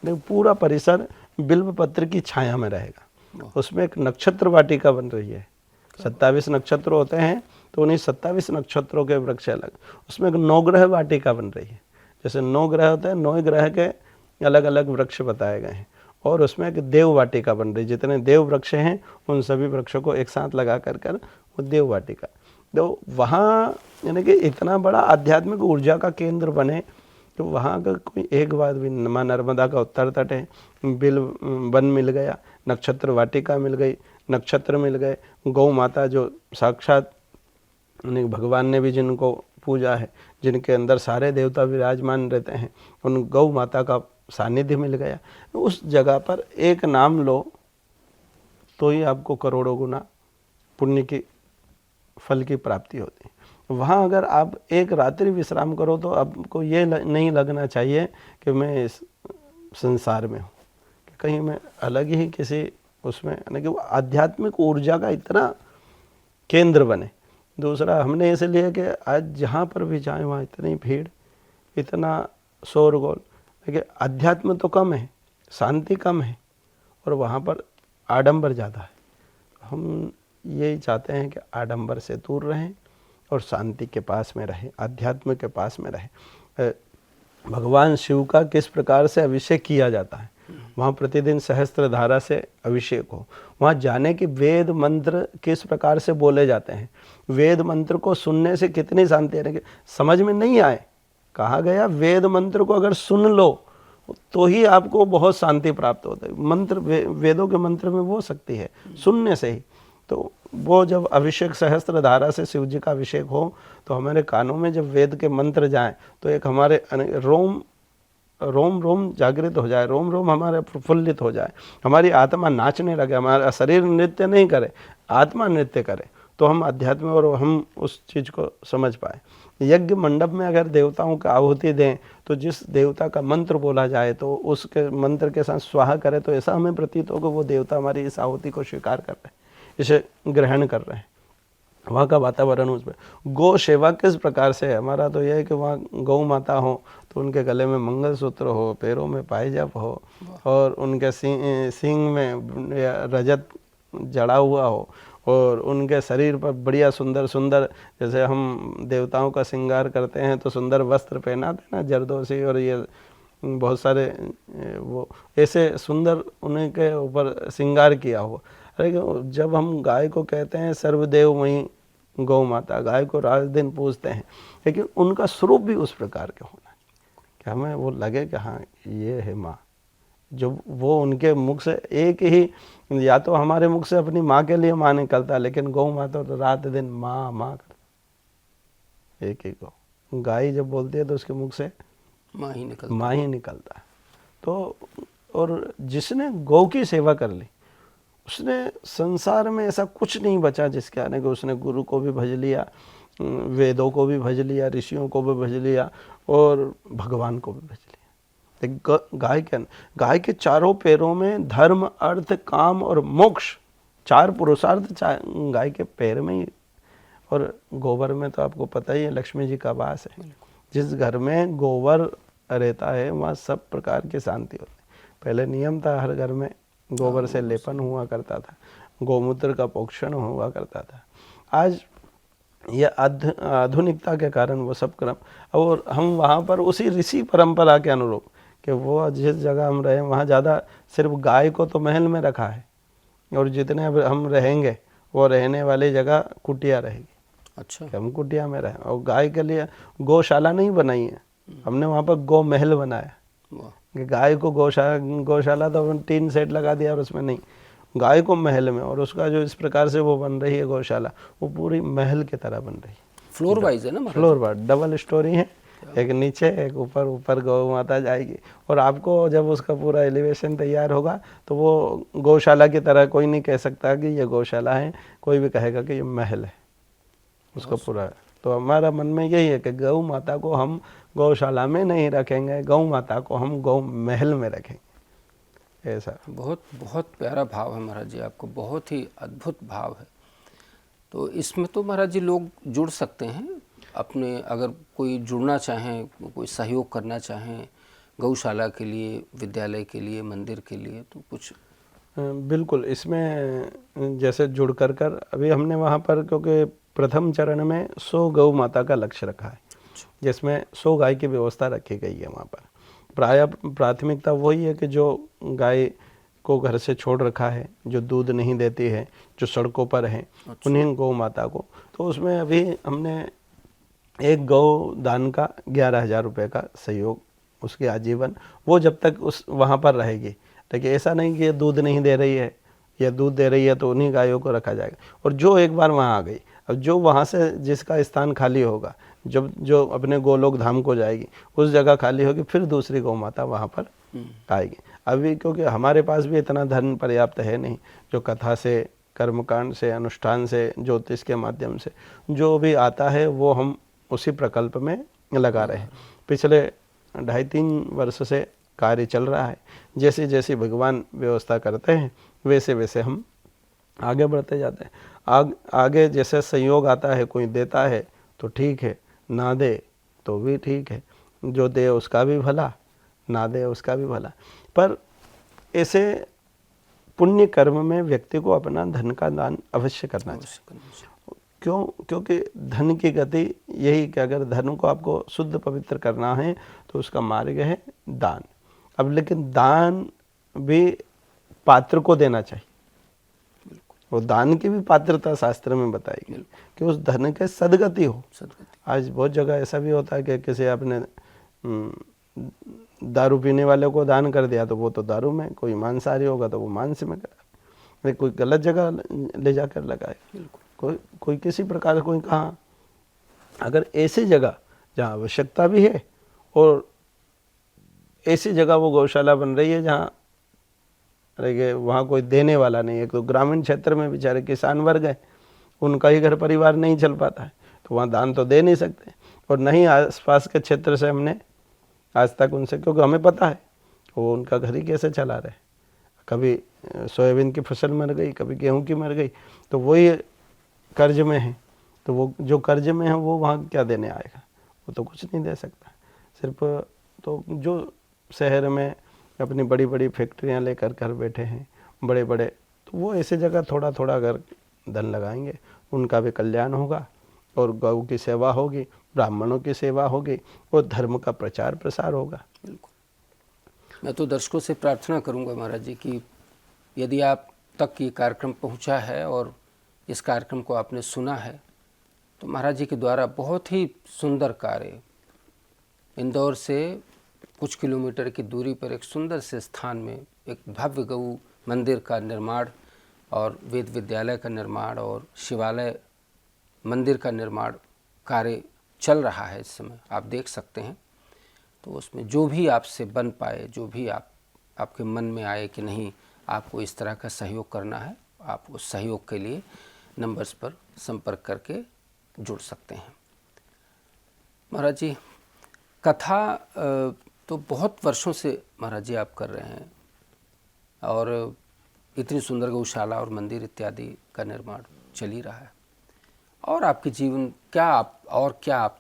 पूरा परिसर बिल्व पत्र की छाया में रहेगा। उसमें एक नक्षत्र वाटिका बन रही है। 27 नक्षत्र होते हैं, तो उन्हीं 27 नक्षत्रों के वृक्ष अलग। उसमें एक नवग्रह वाटिका बन रही है। जैसे 9 ग्रह होते हैं, 9 ग्रह के अलग अलग वृक्ष बताए गए हैं। और उसमें एक देव वाटिका बन रही है। जितने देव वृक्ष हैं उन सभी वृक्षों को एक साथ लगा कर वो देव वाटिका। तो वहाँ यानी कि इतना बड़ा आध्यात्मिक ऊर्जा का केंद्र बने कि वहाँ का कोई एक बात भी, माँ नर्मदा का उत्तर तट है, बिल वन मिल गया, नक्षत्र वाटिका मिल गई, नक्षत्र मिल गए, गौ माता जो साक्षात भगवान ने भी जिनको पूजा है, जिनके अंदर सारे देवता विराजमान रहते हैं, उन गौ माता का सानिध्य मिल गया। उस जगह पर एक नाम लो तो ही आपको करोड़ों गुना पुण्य की फल की प्राप्ति होती है। वहाँ अगर आप एक रात्रि विश्राम करो तो आपको ये नहीं लगना चाहिए कि मैं इस संसार में हूँ, कि कहीं मैं अलग ही किसी उसमें, यानी कि वो आध्यात्मिक ऊर्जा का इतना केंद्र बने। दूसरा हमने इसलिए कि आज जहाँ पर भी जाएं वहाँ इतनी भीड़, इतना शोरगोल, देखिए अध्यात्म तो कम है, शांति कम है, और वहाँ पर आडंबर ज़्यादा है। हम यही चाहते हैं कि आडंबर से दूर रहें और शांति के पास में रहें, आध्यात्म के पास में रहें। भगवान शिव का किस प्रकार से अभिषेक किया जाता है, वहाँ प्रतिदिन सहस्त्र धारा से अभिषेक हो। वहाँ जाने कि वेद मंत्र किस प्रकार से बोले जाते हैं, वेद मंत्र को सुनने से कितनी शांति है। समझ में नहीं आए, कहा गया वेद मंत्र को अगर सुन लो तो ही आपको बहुत शांति प्राप्त होता है। मंत्र, वेदों के मंत्र में वो शक्ति है सुनने से ही। तो वो जब अभिषेक सहस्त्र धारा से शिव जी का अभिषेक हो तो हमारे कानों में जब वेद के मंत्र जाएं तो एक हमारे रोम रोम रोम जागृत हो जाए, रोम रोम हमारे प्रफुल्लित हो जाए, हमारी आत्मा नाचने लगे, हमारा शरीर नृत्य नहीं करे, आत्मा नृत्य करे, तो हम अध्यात्म और हम उस चीज़ को समझ पाए। यज्ञ मंडप में अगर देवताओं का आहुति दें तो जिस देवता का मंत्र बोला जाए तो उसके मंत्र के साथ स्वाहा करें, तो ऐसा हमें प्रतीत हो कि वो देवता हमारी इस आहुति को स्वीकार कर रहे हैं, इसे ग्रहण कर रहे हैं। वहाँ का वातावरण उसमें गौ सेवा किस प्रकार से है, हमारा तो यह है कि वहाँ गौ माता हो तो उनके गले में मंगलसूत्र हो, पैरों में पायजाप हो, और उनके सींग में रजत जड़ा हुआ हो, और उनके शरीर पर बढ़िया सुंदर सुंदर, जैसे हम देवताओं का श्रृंगार करते हैं तो सुंदर वस्त्र पहनाते हैं ना, जरदोशी और ये बहुत सारे वो ऐसे सुंदर उनके ऊपर श्रृंगार किया हुआ। अरे जब हम गाय को कहते हैं सर्वदेव वहीं गौ माता, गाय को रात दिन पूजते हैं, लेकिन उनका स्वरूप भी उस प्रकार के होना कि हमें वो लगे कि हाँ ये है माँ। जो वो उनके मुख से एक ही, या तो हमारे मुख से अपनी माँ के लिए माँ निकलता, लेकिन गौ माता तो रात दिन माँ माँ करता, एक ही गौ। गाय जब बोलती है तो उसके मुख से माँ ही निकलता है। तो और जिसने गौ की सेवा कर ली उसने संसार में ऐसा कुछ नहीं बचा जिसके आने के उसने गुरु को भी भज लिया, वेदों को भी भज लिया, ऋषियों को भी भज लिया, और भगवान को भी भज लिया। गाय के चारों पैरों में धर्म, अर्थ, काम और मोक्ष, 4 पुरुषार्थ गाय के पैर में ही। और गोबर में तो आपको पता ही है लक्ष्मी जी का वास है। जिस घर में गोबर रहता है वहाँ सब प्रकार की शांति होती है। पहले नियम था हर घर में गोबर से लेपन हुआ करता था, गौमूत्र का पोषण हुआ करता था। आज यह आधुनिकता के कारण वो सब क्रम, और हम वहाँ पर उसी ऋषि परंपरा के अनुरूप कि वो जिस जगह हम रहे वहाँ ज़्यादा सिर्फ गाय को तो महल में रखा है, और जितने हम रहेंगे वो रहने वाली जगह कुटिया रहेगी। अच्छा, हम कुटिया में रहें, और गाय के लिए गौशाला नहीं बनाई है, हमने वहाँ पर गौ महल बनाया। गाय को गौशाला तो टीन सेट लगा दिया और उसमें नहीं, गाय को महल में, और उसका जो इस प्रकार से वो बन रही है गौशाला, वो पूरी महल की तरह बन रही है। फ्लोर वाइज है ना, फ्लोर वाइज डबल स्टोरी है, एक नीचे एक ऊपर, ऊपर गौ माता जाएगी। और आपको जब उसका पूरा एलिवेशन तैयार होगा तो वो गौशाला की तरह कोई नहीं कह सकता कि ये गौशाला है, कोई भी कहेगा कि ये महल है उसका पूरा। तो हमारा मन में यही है कि गौ माता को हम गौशाला में नहीं रखेंगे, गौ माता को हम गौ महल में रखेंगे। ऐसा बहुत बहुत प्यारा भाव है महाराज जी, आपको बहुत ही अद्भुत भाव है। तो इसमें तो महाराज जी लोग जुड़ सकते हैं अपने, अगर कोई जुड़ना चाहें, कोई सहयोग करना चाहें गौशाला के लिए, विद्यालय के लिए, मंदिर के लिए, तो कुछ बिल्कुल। इसमें जैसे जुड़ कर अभी हमने वहाँ पर, क्योंकि प्रथम चरण में 100 गौ माता का लक्ष्य रखा है, जिसमें 100 गाय की व्यवस्था रखी गई है। वहाँ पर प्राय प्राथमिकता वही है कि जो गाय को घर से छोड़ रखा है, जो दूध नहीं देती है, जो सड़कों पर है, उन्हीं गौ माता को। तो उसमें अभी हमने एक गौ दान का 11,000 रुपये का सहयोग, उसके आजीवन, वो जब तक उस वहाँ पर रहेगी। लेकिन ऐसा नहीं कि ये दूध नहीं दे रही है या दूध दे रही है तो उन्हीं गायों को रखा जाएगा। और जो एक बार वहाँ आ गई, अब जो वहाँ से जिसका स्थान खाली होगा, जब जो अपने गोलोक धाम को जाएगी, उस जगह खाली होगी, फिर दूसरी गौ माता वहाँ पर आएगी। अभी क्योंकि हमारे पास भी इतना धन पर्याप्त है नहीं, जो कथा से, कर्मकांड से, अनुष्ठान से, ज्योतिष के माध्यम से जो भी आता है वो हम उसी प्रकल्प में लगा रहे हैं। पिछले 2.5-3 वर्ष से कार्य चल रहा है। जैसे जैसे भगवान व्यवस्था करते हैं वैसे वैसे हम आगे बढ़ते जाते हैं। आगे जैसे संयोग आता है, कोई देता है तो ठीक है, ना दे तो भी ठीक है, जो दे उसका भी भला, ना दे उसका भी भला। पर ऐसे पुण्य कर्म में व्यक्ति को अपना धन का दान अवश्य करना चाहिए। क्यों? क्योंकि धन की गति यही कि अगर धन को आपको शुद्ध पवित्र करना है तो उसका मार्ग है दान। अब लेकिन दान भी पात्र को देना चाहिए, वो दान की भी पात्रता शास्त्र में बताई गई कि उस धन के सदगति हो। आज बहुत जगह ऐसा भी होता है कि किसी आपने दारू पीने वाले को दान कर दिया तो वो तो दारू में, कोई मांसाहारी होगा तो वो मांस में करा, कोई गलत जगह ले जाकर लगाए, कोई किसी प्रकार, कोई कहाँ। अगर ऐसी जगह जहाँ आवश्यकता भी है और ऐसी जगह वो गौशाला बन रही है जहाँ वहाँ कोई देने वाला नहीं है, तो ग्रामीण क्षेत्र में बेचारे किसान वर्ग है, उनका ही घर परिवार नहीं चल पाता है, तो वहाँ दान तो दे नहीं सकते। और नहीं आसपास के क्षेत्र से हमने आज तक उनसे, क्योंकि हमें पता है वो उनका घर ही कैसे चला रहे, कभी सोयाबीन की फसल मर गई, कभी गेहूं की मर गई, तो वही कर्ज में है, तो वो जो कर्ज में है वो वहाँ क्या देने आएगा, वो तो कुछ नहीं दे सकता। सिर्फ तो जो शहर में अपनी बड़ी बड़ी फैक्ट्रियाँ लेकर कर बैठे हैं बड़े बड़े, तो वो ऐसी जगह थोड़ा थोड़ा अगर धन लगाएंगे उनका भी कल्याण होगा, और गौ की सेवा होगी, ब्राह्मणों की सेवा होगी, और धर्म का प्रचार प्रसार होगा। बिल्कुल। मैं तो दर्शकों से प्रार्थना करूंगा महाराज जी कि यदि आप तक ये कार्यक्रम पहुंचा है और इस कार्यक्रम को आपने सुना है, तो महाराज जी के द्वारा बहुत ही सुंदर कार्य, इंदौर से कुछ किलोमीटर की दूरी पर एक सुंदर से स्थान में एक भव्य गौ मंदिर का निर्माण और वेद विद्यालय का निर्माण और शिवालय मंदिर का निर्माण कार्य चल रहा है इस समय, आप देख सकते हैं। तो उसमें जो भी आपसे बन पाए, जो भी आपके मन में आए कि नहीं आपको इस तरह का सहयोग करना है, आप उस सहयोग के लिए नंबर्स पर संपर्क करके जुड़ सकते हैं। महाराज जी, कथा तो बहुत वर्षों से महाराज जी आप कर रहे हैं, और इतनी सुंदर गौशाला और मंदिर इत्यादि का निर्माण चल ही रहा है, और आपके जीवन क्या आप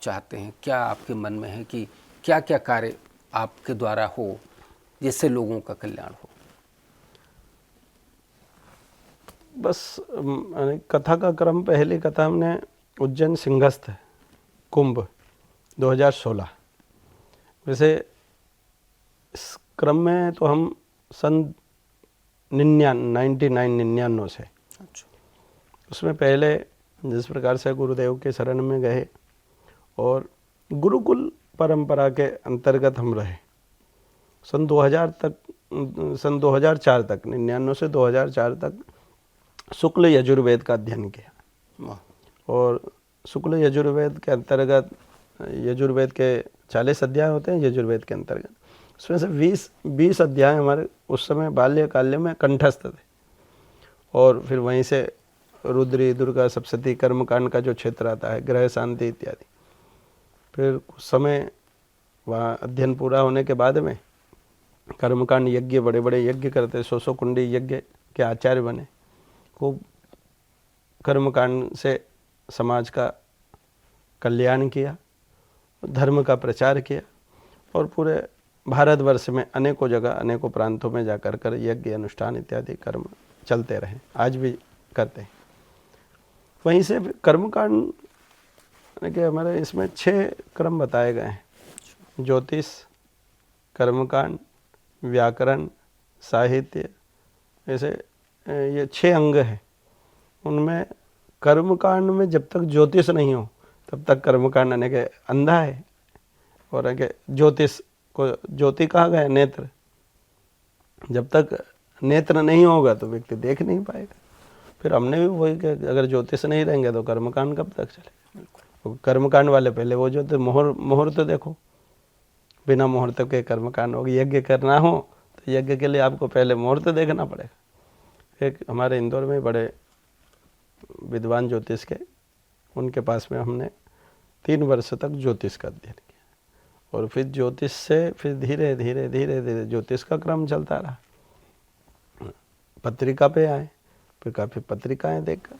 चाहते हैं, क्या आपके मन में है कि क्या क्या कार्य आपके द्वारा हो जिससे लोगों का कल्याण हो? बस कथा का क्रम, पहली कथा हमने उज्जैन सिंहस्थ कुंभ 2016, वैसे इस क्रम में तो हम सन 99 से, उसमें पहले जिस प्रकार से गुरुदेव के शरण में गए और गुरुकुल परंपरा के अंतर्गत हम रहे, सन 2004 तक 99 से 2004 तक शुक्ल यजुर्वेद का अध्ययन किया, और शुक्ल यजुर्वेद के अंतर्गत यजुर्वेद के 40 अध्याय होते हैं यजुर्वेद के अंतर्गत, उसमें से 20 अध्याय हमारे उस समय बाल्यकाल्य में कंठस्थ थे। और फिर वहीं से रुद्री, दुर्गा, सप्तशती, कर्मकांड का जो क्षेत्र आता है, ग्रह शांति इत्यादि। फिर कुछ समय वहाँ अध्ययन पूरा होने के बाद में कर्मकांड यज्ञ, बड़े बड़े यज्ञ करते, 100 कुंडी यज्ञ के आचार्य बने। खूब कर्मकांड से समाज का कल्याण किया, धर्म का प्रचार किया और पूरे भारतवर्ष में अनेकों जगह, अनेकों प्रांतों में जाकर कर यज्ञ, अनुष्ठान इत्यादि कर्म चलते रहे, आज भी करते हैं। वहीं से कर्मकांड के हमारे इसमें 6 क्रम बताए गए हैं, ज्योतिष, कर्मकांड, व्याकरण, साहित्य, ऐसे ये 6 अंग हैं। उनमें कर्मकांड में जब तक ज्योतिष नहीं हो तब तक कर्मकांड यानी कि अंधा है। और कि ज्योतिष को ज्योति कहा गया, नेत्र, जब तक नेत्र नहीं होगा तो व्यक्ति देख नहीं पाएगा। फिर हमने भी वही कि अगर ज्योतिष नहीं रहेंगे तो कर्मकांड कब तक चलेगा। कर्मकांड वाले पहले वो जो थे मुहूर्त देखो, बिना मुहूर्त के कर्मकांड होगा। यज्ञ करना हो तो यज्ञ के लिए आपको पहले मुहूर्त देखना पड़ेगा। एक हमारे इंदौर में बड़े विद्वान ज्योतिष के, उनके पास में हमने 3 वर्ष तक ज्योतिष का अध्ययन किया और फिर ज्योतिष से फिर धीरे धीरे धीरे धीरे ज्योतिष का क्रम चलता रहा। पत्रिका पे आए, फिर काफ़ी पत्रिकाएं देखकर,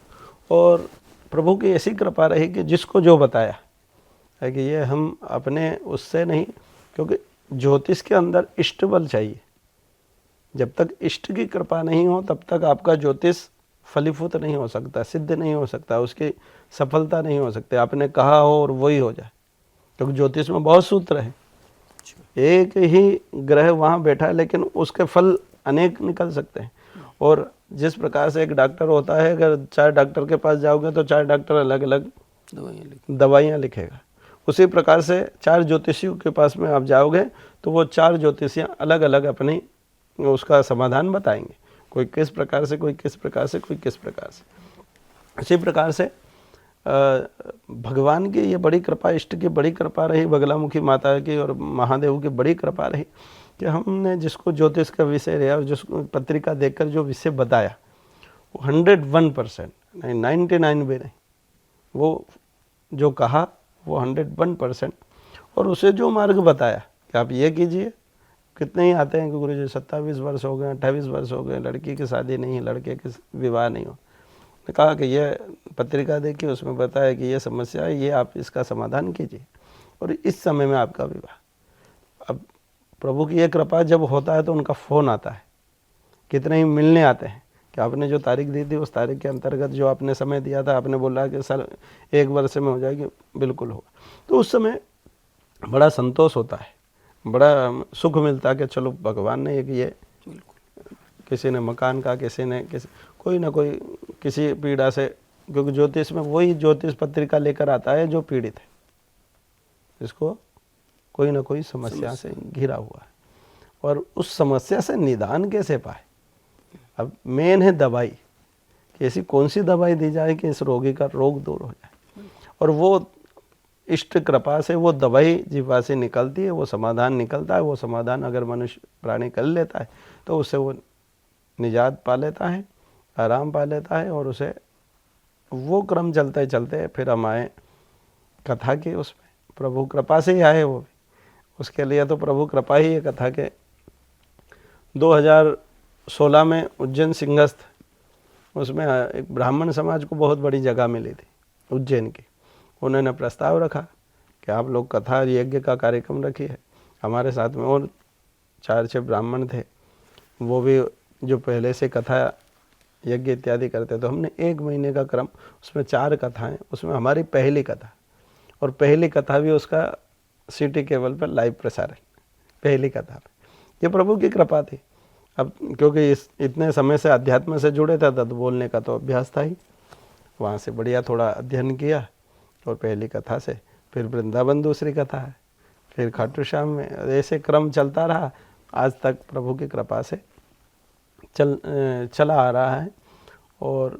और प्रभु की ऐसी कृपा रही कि जिसको जो बताया है कि ये हम अपने उससे नहीं, क्योंकि ज्योतिष के अंदर इष्ट बल चाहिए। जब तक इष्ट की कृपा नहीं हो तब तक आपका ज्योतिष फलीभूत नहीं हो सकता, सिद्ध नहीं हो सकता, उसकी सफलता नहीं हो सकती। आपने कहा हो और वही हो जाए, क्योंकि ज्योतिष में बहुत सूत्र है। एक ही ग्रह वहाँ बैठा है लेकिन उसके फल अनेक निकल सकते हैं। और जिस प्रकार से एक डॉक्टर होता है, अगर 4 डॉक्टर के पास जाओगे तो 4 डॉक्टर अलग अलग दवाइयाँ लिखेगा। उसी प्रकार से 4 ज्योतिषियों के पास में आप जाओगे तो वो 4 ज्योतिषियाँ अलग अलग अपनी उसका समाधान बताएंगे, कोई किस प्रकार से, कोई किस प्रकार से, कोई किस प्रकार से। इसी प्रकार से भगवान की ये बड़ी कृपा, इष्ट की बड़ी कृपा रही, बगलामुखी माता की और महादेव की बड़ी कृपा रही कि हमने जिसको ज्योतिष का विषय रहा और जिसको पत्रिका देखकर जो विषय बताया वो 101% नहीं, 99 भी नहीं, वो जो कहा वो 101%। और उसे जो मार्ग बताया कि आप ये कीजिए। कितने ही आते हैं कि गुरु जी 27 वर्ष हो गए, 28 वर्ष हो गए, लड़की की शादी नहीं, लड़के की विवाह नहीं हो। ने कहा कि ये पत्रिका देखिए, उसमें बताया कि ये समस्या है, ये आप इसका समाधान कीजिए और इस समय में आपका विवाह। अब प्रभु की ये कृपा जब होता है तो उनका फ़ोन आता है, कितने ही मिलने आते हैं कि आपने जो तारीख दी थी उस तारीख के अंतर्गत जो आपने समय दिया था, आपने बोला कि सर 1 वर्ष में हो जाएगी, बिल्कुल होगा। तो उस समय बड़ा संतोष होता है, बड़ा सुख मिलता है कि चलो भगवान ने एक ये, किसी ने मकान का, किसी ने कोई ना कोई किसी पीड़ा से, क्योंकि ज्योतिष में वही ज्योतिष पत्रिका लेकर आता है जो पीड़ित है, जिसको कोई ना कोई समस्या से घिरा हुआ है और उस समस्या से निदान कैसे पाए। अब मेन है दवाई, कि ऐसी कौन सी दवाई दी जाए कि इस रोगी का रोग दूर हो जाए। और वो इष्ट कृपा से वो दवाई जीवा से निकलती है, वो समाधान निकलता है। वो समाधान अगर मनुष्य प्राणी कर लेता है तो उससे वो निजात पा लेता है, आराम पा लेता है। और उसे वो क्रम चलते चलते फिर हम आए कथा के उसमें, प्रभु कृपा से ही आए वो भी। उसके लिए तो प्रभु कृपा ही है कथा के। 2016 में उज्जैन सिंहस्थ, उसमें एक ब्राह्मण समाज को बहुत बड़ी जगह मिली थी उज्जैन की। उन्होंने प्रस्ताव रखा कि आप लोग कथा यज्ञ का कार्यक्रम रखिए। हमारे साथ में और 4-6 ब्राह्मण थे, वो भी जो पहले से कथा यज्ञ इत्यादि करते। तो हमने 1 महीने का क्रम, उसमें 4 कथाएं, उसमें हमारी पहली कथा, और पहली कथा भी उसका सिटी केबल पर लाइव प्रसारण, पहली कथा पे। ये प्रभु की कृपा थी। अब क्योंकि इतने समय से अध्यात्म से जुड़े था तो बोलने का तो अभ्यास था ही, वहाँ से बढ़िया थोड़ा अध्ययन किया और पहली कथा से फिर वृंदावन दूसरी कथा है, फिर खाटू श्याम में, ऐसे क्रम चलता रहा आज तक प्रभु की कृपा से चला आ रहा है। और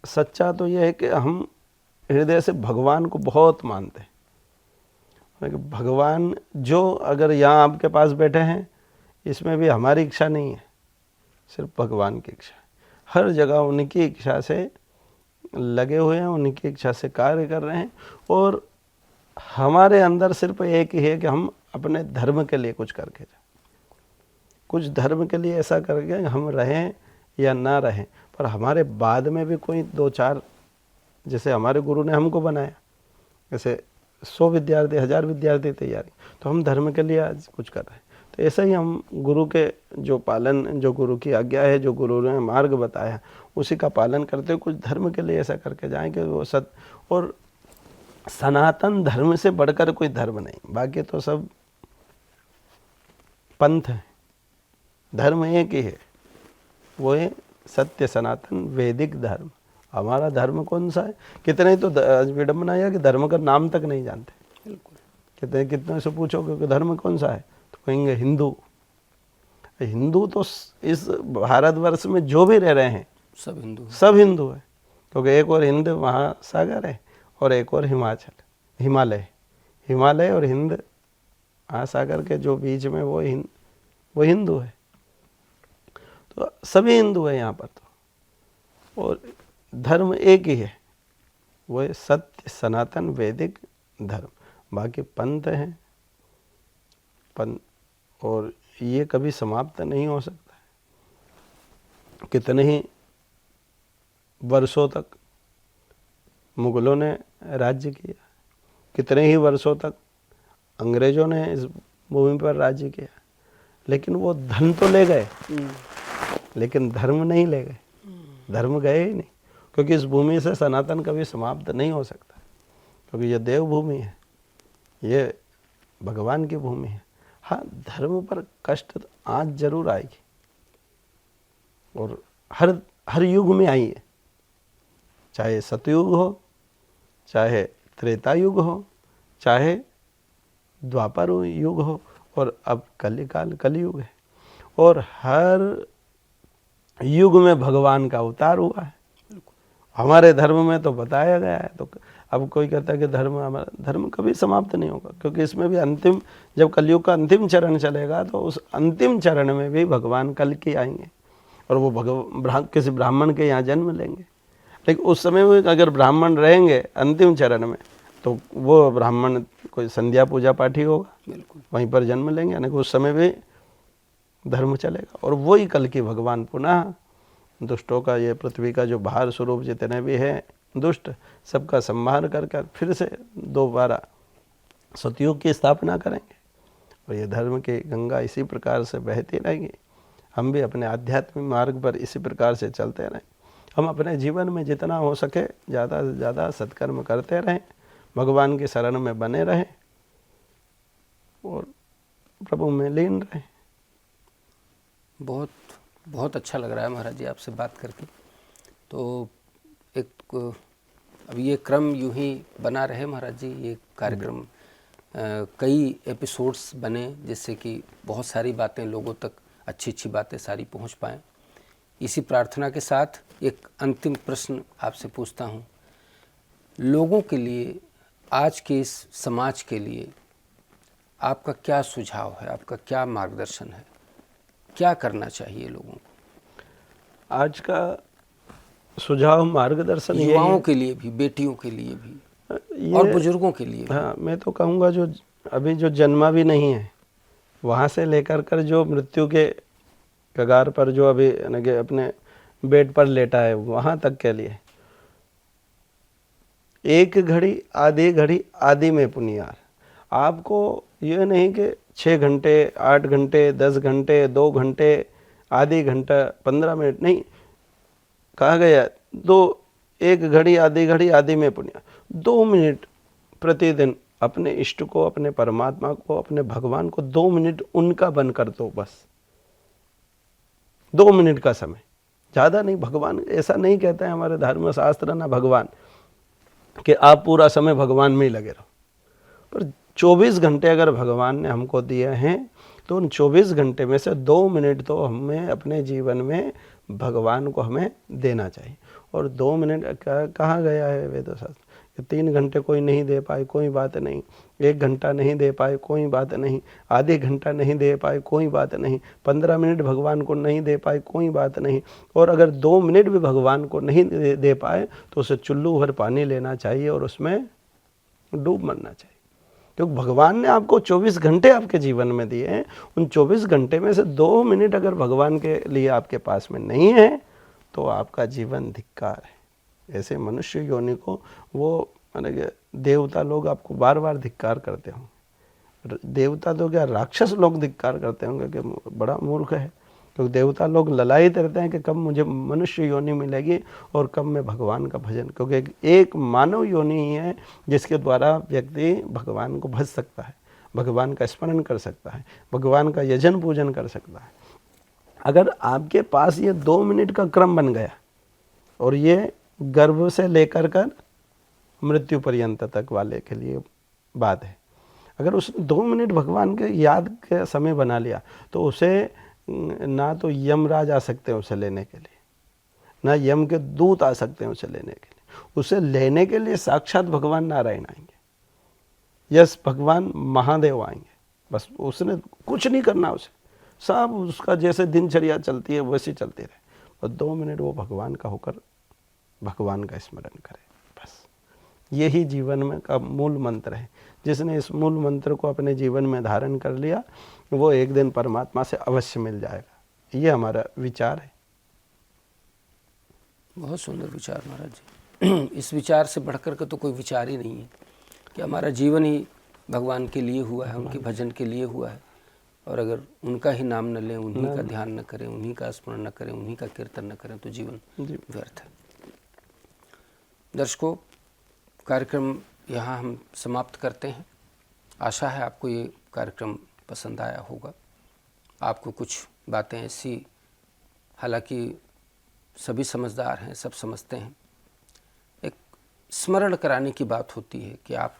सच्चा तो यह है कि हम हृदय से भगवान को बहुत मानते हैं। भगवान जो अगर यहाँ आपके पास बैठे हैं, इसमें भी हमारी इच्छा नहीं है, सिर्फ भगवान की इच्छा है। हर जगह उनकी इच्छा से लगे हुए हैं, उनकी इच्छा से कार्य कर रहे हैं। और हमारे अंदर सिर्फ एक ही है कि हम अपने धर्म के लिए कुछ करके जाए, कुछ धर्म के लिए ऐसा करके हम रहें या ना रहें। पर हमारे बाद में भी कोई 2-4, जैसे हमारे गुरु ने हमको बनाया, जैसे 100 विद्यार्थी 1000 विद्यार्थी तैयारी, तो हम धर्म के लिए आज कुछ कर रहे हैं। तो ऐसा ही हम गुरु के जो पालन, जो गुरु की आज्ञा है, जो गुरु ने मार्ग बताया, उसी का पालन करते हुए कुछ धर्म के लिए ऐसा करके जाएं कि वो और सनातन धर्म से बढ़कर कोई धर्म नहीं। बाकी तो सब पंथ है, धर्म एक ही है, वो है सत्य सनातन वैदिक धर्म। हमारा धर्म कौन सा है? कितने तो विडम्बना है कि धर्म का नाम तक नहीं जानते। बिल्कुल। कितने से पूछोगे कि धर्म कौन सा है, तो कहेंगे हिंदू। हिंदू तो इस भारतवर्ष में जो भी रह रहे हैं सब हिंदू है, क्योंकि एक और हिंद महासागर है और एक और हिमालय और हिंद महासागर के जो बीच में वो हिंदू है। तो सभी हिंदू है यहाँ पर तो। और धर्म एक ही है, वो है सत्य सनातन वैदिक धर्म। बाकी पंथ हैं, और ये कभी समाप्त नहीं हो सकता है। कितने ही वर्षों तक मुगलों ने राज्य किया, कितने ही वर्षों तक अंग्रेजों ने इस भूमि पर राज्य किया, लेकिन वो धन तो ले गए, लेकिन धर्म नहीं ले गए। धर्म गए ही नहीं, क्योंकि इस भूमि से सनातन कभी समाप्त नहीं हो सकता, क्योंकि ये देव भूमि है, ये भगवान की भूमि है। हाँ, धर्म पर कष्ट आज जरूर आएगी, और हर युग में आई है, चाहे सतयुग हो, चाहे त्रेता युग हो, चाहे द्वापर युग हो, और अब कलयुग है। और हर युग में भगवान का अवतार हुआ है। हमारे धर्म में तो बताया गया है। तो अब कोई कहता है कि हमारा धर्म कभी समाप्त नहीं होगा, क्योंकि इसमें भी अंतिम, जब कलयुग का अंतिम चरण चलेगा, तो उस अंतिम चरण में भी भगवान कल की आएंगे, और वो किसी ब्राह्मण के यहाँ जन्म लेंगे। लेकिन उस समय में अगर ब्राह्मण रहेंगे अंतिम चरण में, तो वो ब्राह्मण कोई संध्या पूजा पाठी होगा, बिल्कुल वहीं पर जन्म लेंगे, यानी कि उस समय भी धर्म चलेगा। और वही कल की भगवान पुनः दुष्टों का, ये पृथ्वी का जो बाहर स्वरूप जितने भी हैं दुष्ट, सबका संहार कर फिर से दोबारा सतयुग की स्थापना करेंगे। और ये धर्म की गंगा इसी प्रकार से बहती रहेगी। हम भी अपने आध्यात्मिक मार्ग पर इसी प्रकार से चलते रहें। हम अपने जीवन में जितना हो सके ज़्यादा से ज़्यादा सत्कर्म करते रहें, भगवान की शरण में बने रहें, और प्रभु में लीन रहें। बहुत बहुत अच्छा लग रहा है महाराज जी आपसे बात करके। तो एक अब ये क्रम यूं ही बना रहे महाराज जी, ये कार्यक्रम कई एपिसोड्स बने, जिससे कि बहुत सारी बातें लोगों तक, अच्छी अच्छी बातें सारी पहुंच पाएँ। इसी प्रार्थना के साथ एक अंतिम प्रश्न आपसे पूछता हूं। लोगों के लिए, आज के इस समाज के लिए आपका क्या सुझाव है, आपका क्या मार्गदर्शन है? क्या करना चाहिए लोगों को? आज का सुझाव मार्गदर्शन युवाओं के लिए भी, बेटियों के लिए भी, और बुजुर्गों के लिए भी। हाँ, मैं तो कहूँगा जो अभी जो जन्मा भी नहीं है, वहाँ से लेकर कर जो मृत्यु के कगार पर जो अभी अपने बेड पर लेटा है, वहाँ तक के लिए एक घड़ी आधी में पुनियार। आपको ये नहीं कि 6 घंटे 8 घंटे 10 घंटे 2 घंटे आधी घंटा 15 मिनट नहीं कहा गया, 1 घड़ी आधी में पुनियार। 2 मिनट प्रतिदिन अपने इष्ट को, अपने परमात्मा को, अपने भगवान को 2 मिनट उनका बन कर दो, बस 2 मिनट का समय, ज़्यादा नहीं। भगवान ऐसा नहीं कहता है हमारे धर्म शास्त्र ना भगवान कि आप पूरा समय भगवान में ही लगे रहो, पर 24 घंटे अगर भगवान ने हमको दिए हैं, तो उन 24 घंटे में से 2 मिनट तो हमें अपने जीवन में भगवान को हमें देना चाहिए। और 2 मिनट कहा गया है वेद शास्त्र कि 3 घंटे कोई नहीं दे पाए कोई बात नहीं, 1 घंटा नहीं दे पाए कोई बात नहीं, आधे घंटा नहीं दे पाए कोई बात नहीं, 15 मिनट भगवान को नहीं दे पाए कोई बात नहीं, और अगर 2 मिनट भी भगवान को नहीं दे पाए तो उसे चुल्लू भर पानी लेना चाहिए और उसमें डूब मरना चाहिए। क्योंकि भगवान ने आपको 24 घंटे आपके जीवन में दिए हैं, उन 24 घंटे में से 2 मिनट अगर भगवान के लिए आपके पास में नहीं है तो आपका जीवन धिक्कार है। ऐसे मनुष्य योनि को वो माने देवता लोग आपको बार बार धिक्कार करते होंगे, देवता तो क्या राक्षस लोग धिक्कार करते होंगे कि बड़ा मूर्ख है, क्योंकि देवता लोग ललायित रहते हैं कि कब मुझे मनुष्य योनि मिलेगी और कब मैं भगवान का भजन, क्योंकि एक मानव योनि ही है जिसके द्वारा व्यक्ति भगवान को भज सकता है, भगवान का स्मरण कर सकता है, भगवान का यजन पूजन कर सकता है। अगर आपके पास ये 2 मिनट का क्रम बन गया और ये गर्भ से लेकर कर मृत्यु पर्यंत तक वाले के लिए बात है, अगर उसने 2 मिनट भगवान के याद के समय बना लिया तो उसे ना तो यमराज आ सकते हैं उसे लेने के लिए, ना यम के दूत आ सकते हैं उसे लेने के लिए, उसे लेने के लिए साक्षात भगवान नारायण आएंगे, यस भगवान महादेव आएंगे। बस उसने कुछ नहीं करना, उसे सब उसका जैसे दिनचर्या चलती है वैसे चलती रहे, और 2 मिनट वो भगवान का होकर भगवान का स्मरण करे। बस यही जीवन में का मूल मंत्र है। जिसने इस मूल मंत्र को अपने जीवन में धारण कर लिया वो एक दिन परमात्मा से अवश्य मिल जाएगा। ये हमारा विचार है। बहुत सुंदर विचार महाराज जी। इस विचार से बढ़कर के तो कोई विचार ही नहीं है कि हमारा जीवन ही भगवान के लिए हुआ है, उनके भजन के लिए हुआ है, और अगर उनका ही नाम न लें, उन्हीं का ध्यान न करें, उन्हीं का स्मरण न करें, उन्हीं का कीर्तन न करें तो जीवन व्यर्थ है। दर्शकों, कार्यक्रम यहाँ हम समाप्त करते हैं। आशा है आपको ये कार्यक्रम पसंद आया होगा। आपको कुछ बातें ऐसी, हालांकि सभी समझदार हैं, सब समझते हैं, एक स्मरण कराने की बात होती है कि आप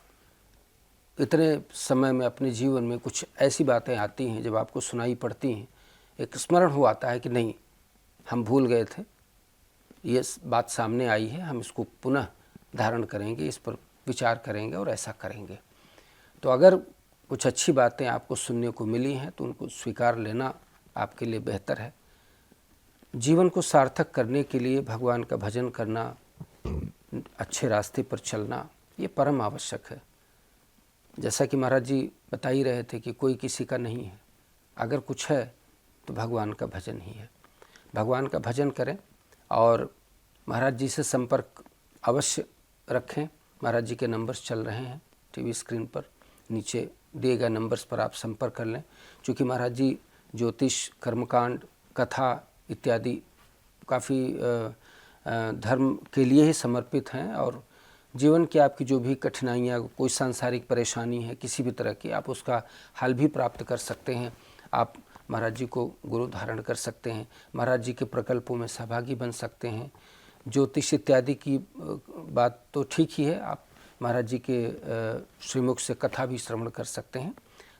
इतने समय में अपने जीवन में कुछ ऐसी बातें आती हैं जब आपको सुनाई पड़ती हैं, एक स्मरण हो आता है कि नहीं, हम भूल गए थे, ये बात सामने आई है, हम इसको पुनः धारण करेंगे, इस पर विचार करेंगे और ऐसा करेंगे। तो अगर कुछ अच्छी बातें आपको सुनने को मिली हैं तो उनको स्वीकार लेना आपके लिए बेहतर है। जीवन को सार्थक करने के लिए भगवान का भजन करना, अच्छे रास्ते पर चलना, ये परम आवश्यक है। जैसा कि महाराज जी बता ही रहे थे कि कोई किसी का नहीं है, अगर कुछ है तो भगवान का भजन ही है। भगवान का भजन करें और महाराज जी से संपर्क अवश्य रखें। महाराज जी के नंबर्स चल रहे हैं टीवी स्क्रीन पर, नीचे दिए गए नंबर्स पर आप संपर्क कर लें। क्योंकि महाराज जी ज्योतिष, कर्मकांड, कथा इत्यादि काफ़ी धर्म के लिए ही समर्पित हैं, और जीवन की आपकी जो भी कठिनाइयाँ, कोई सांसारिक परेशानी है किसी भी तरह की, आप उसका हल भी प्राप्त कर सकते हैं। आप महाराज जी को गुरु धारण कर सकते हैं, महाराज जी के प्रकल्पों में सहभागी बन सकते हैं। ज्योतिष इत्यादि की बात तो ठीक ही है, आप महाराज जी के श्रीमुख से कथा भी श्रवण कर सकते हैं।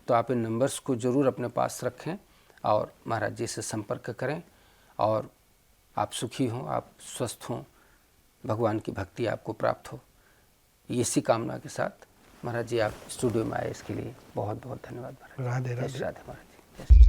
तो आप इन नंबर्स को ज़रूर अपने पास रखें और महाराज जी से संपर्क करें, और आप सुखी हों, आप स्वस्थ हों, भगवान की भक्ति आपको प्राप्त हो। इसी कामना के साथ महाराज जी आप स्टूडियो में आए, इसके लिए बहुत बहुत धन्यवाद महाराज। राधे राधे। राधे महाराज जी।